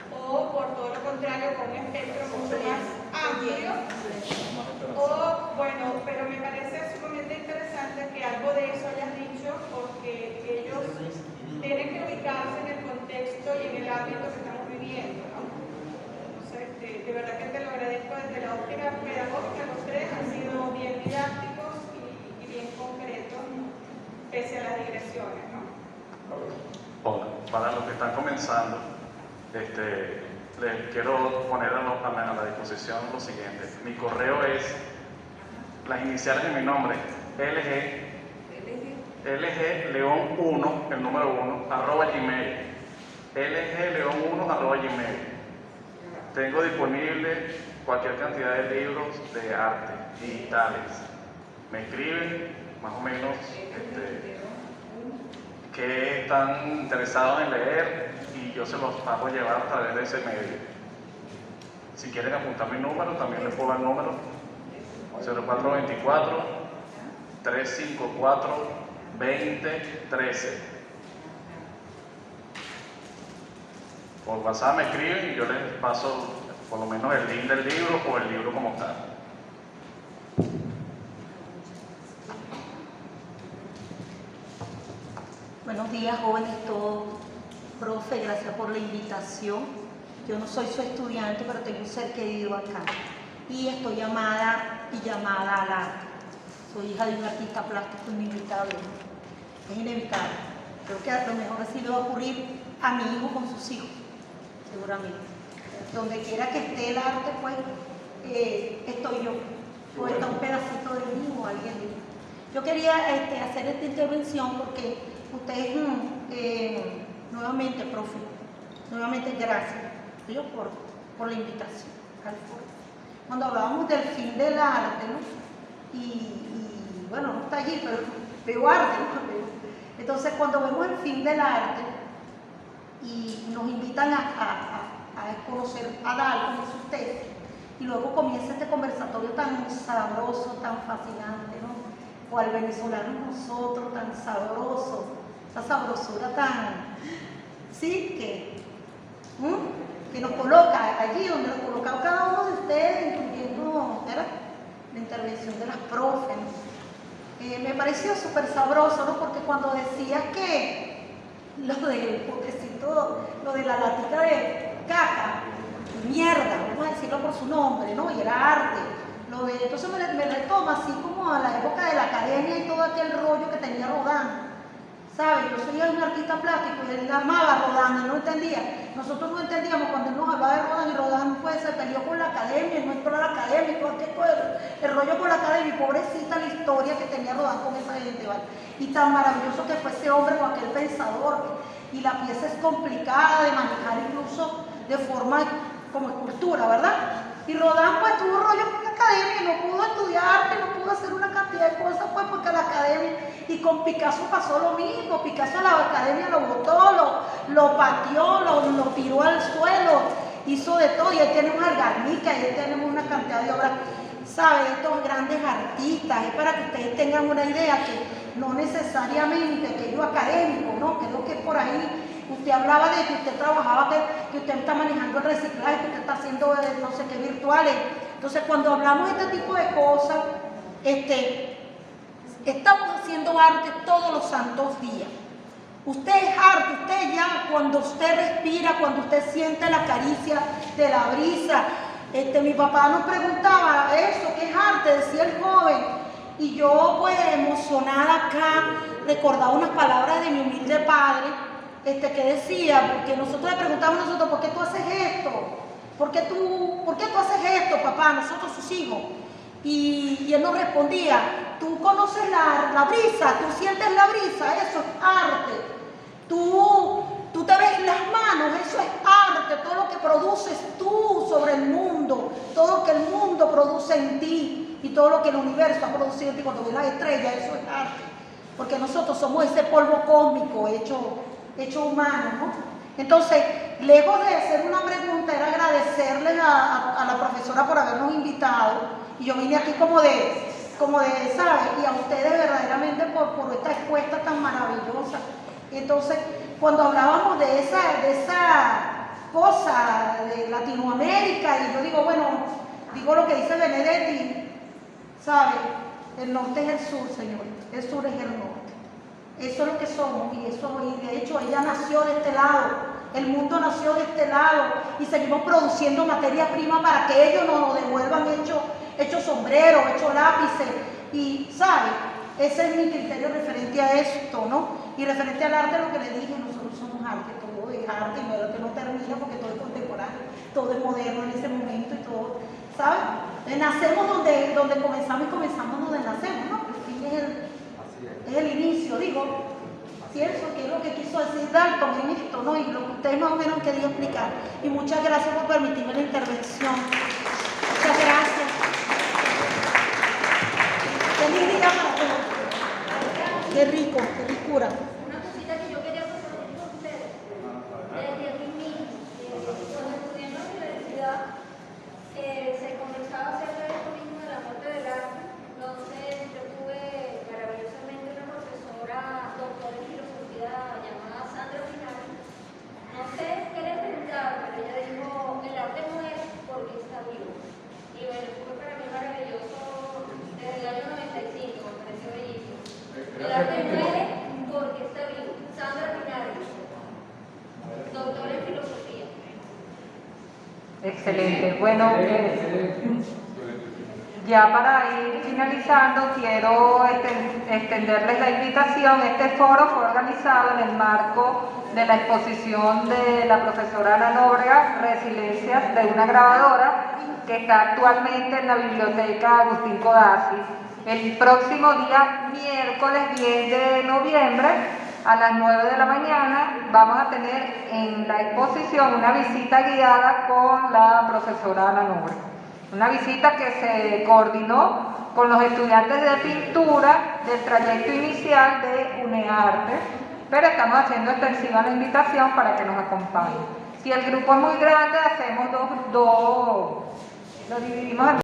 D: o por todo lo contrario con un espectro mucho más amplio. O bueno, pero me parece sumamente interesante que algo de eso hayas dicho, porque ellos tienen que ubicarse en el contexto y en el ámbito que estamos viviendo, ¿no? Entonces, de verdad que te lo agradezco desde la óptica pedagógica. Los tres han sido bien didácticos y bien concretos, pese a las digresiones, ¿no?
A: Hola, para los que están comenzando, les quiero poner a la disposición lo siguiente. Mi correo es las iniciales de mi nombre, LG León 1, el número 1, @gmail. LG León 1, @gmail. Tengo disponible cualquier cantidad de libros de arte digitales. Me escriben más o menos que están interesados en leer y yo se los hago llevar a través de ese medio. Si quieren apuntar mi número, también les pongo el número 0424-354-2013. Por WhatsApp me escriben y yo les paso por lo menos el link del libro o el libro como tal.
H: Buenos días, jóvenes todos. Profe, gracias por la invitación. Yo no soy su estudiante, pero tengo un ser querido acá. Y estoy llamada al arte. Soy hija de un artista plástico inevitable. Es inevitable. Creo que a lo mejor así le va a ocurrir a mi hijo con sus hijos, seguramente. Donde quiera que esté el arte, pues, estoy yo. O está un pedacito de mí o alguien de mí. Yo quería hacer esta intervención porque ustedes, nuevamente, profe, nuevamente gracias yo por la invitación al foro. Cuando hablábamos del fin del arte, ¿no? Y bueno, no está allí, pero veo arte, ¿no? Entonces, cuando vemos el fin del arte y nos invitan a conocer a Dal, como es usted, y luego comienza este conversatorio tan sabroso, tan fascinante, ¿no? O al venezolano nosotros, tan sabroso, esa sabrosura tan, sí, que nos coloca allí donde nos coloca cada uno de ustedes, incluyendo la intervención de las profes, ¿no? Me pareció súper sabroso, ¿no? Porque cuando decías que lo de la latica de caca, mierda, vamos a decirlo por su nombre, ¿no? Y era arte. Entonces me retoma así como a la época de la academia y todo aquel rollo que tenía Rodin. ¿Sabes? Yo soy un artista plástico y él amaba a Rodin y no entendía. Nosotros no entendíamos cuando él nos hablaba de Rodin y Rodin pues se peleó con la academia y no entró a la academia y todo el rollo con la academia y pobrecita la historia que tenía Rodin con esa gente, ¿vale? Y tan maravilloso que fue ese hombre con aquel pensador. Y la pieza es complicada de manejar incluso de forma como escultura, ¿verdad? Y Rodin pues tuvo rollo con la academia, no pudo estudiar arte, no pudo hacer una cantidad de cosas pues porque la academia, y con Picasso pasó lo mismo. Picasso a la academia lo botó, lo pateó, lo tiró al suelo, hizo de todo, y ahí tenemos al Guernica, y ahí tenemos una cantidad de obras, ¿sabe? De estos grandes artistas. Es para que ustedes tengan una idea que no necesariamente aquello académico, ¿no? Que es lo que por ahí. Usted hablaba de que usted trabajaba, que usted está manejando el reciclaje, que usted está haciendo no sé qué virtuales. Entonces, cuando hablamos de este tipo de cosas, estamos haciendo arte todos los santos días. Usted es arte, usted ya, cuando usted respira, cuando usted siente la caricia de la brisa. Mi papá nos preguntaba eso, ¿qué es arte? Decía el joven. Y yo, pues, emocionada acá, recordaba unas palabras de mi humilde padre, que decía, porque nosotros le preguntábamos ¿por qué tú haces esto? ¿Por qué tú haces esto, papá? Nosotros sus hijos. Y él nos respondía, tú conoces la brisa, tú sientes la brisa, eso es arte. Tú te ves las manos, eso es arte. Todo lo que produces tú sobre el mundo, todo lo que el mundo produce en ti y todo lo que el universo ha producido en ti, cuando ves las estrellas, eso es arte. Porque nosotros somos ese polvo cósmico hecho humano, ¿no? Entonces, lejos de hacer una pregunta, era agradecerle a la profesora por habernos invitado. Y yo vine aquí como de como de, ¿sabes? Y a ustedes verdaderamente por esta expuesta tan maravillosa. Entonces, cuando hablábamos de esa cosa de Latinoamérica, y yo digo, bueno, digo lo que dice Benedetti, ¿sabes? El norte es el sur, señor, el sur es el norte. Eso es lo que somos, y de hecho ella nació de este lado. El mundo nació de este lado y seguimos produciendo materia prima para que ellos nos devuelvan hechos sombreros, hechos lápices. Y, ¿sabe? Ese es mi criterio referente a esto, ¿no? Y referente al arte, lo que le dije, nosotros somos arte, todo es arte, y no es que no termina porque todo es contemporáneo, todo es moderno en ese momento y todo, ¿sabe? Nacemos donde comenzamos y comenzamos donde nacemos, ¿no? El fin es el inicio, digo. Pienso que es lo que quiso decir Dalton en esto, ¿no? Y lo que ustedes más o menos querían explicar. Y muchas gracias por permitirme la intervención. Muchas gracias. Feliz día para todos. Qué rico, qué ricura.
I: Una cosita que yo quería compartir con ustedes. Desde aquí mismo, cuando estudié en la universidad, se comenzaba a hacer esto mismo de la muerte del arte. Entonces yo tuve maravillosamente una profesora doctora en filosofía llamada Sandra Pinari. No sé qué le preguntaba, pero ella dijo, el arte muere porque está vivo. Y bueno, fue para mí maravilloso desde el año 95, me pareció bellísimo. El arte muere porque está vivo. Sandra Pinari, doctora en filosofía.
G: Excelente. Bueno, ya para ir finalizando, quiero extenderles la invitación. Este foro fue organizado en el marco de la exposición de la profesora Ana Nóbrega, Resiliencias de una grabadora, que está actualmente en la biblioteca Agustín Codazzi. El próximo día, miércoles 10 de noviembre, a las 9 de la mañana, vamos a tener en la exposición una visita guiada con la profesora Ana Nóbrega. Una visita que se coordinó con los estudiantes de pintura del trayecto inicial de UNEARTE, pero estamos haciendo extensiva la invitación para que nos acompañen. Si el grupo es muy grande, hacemos lo dividimos en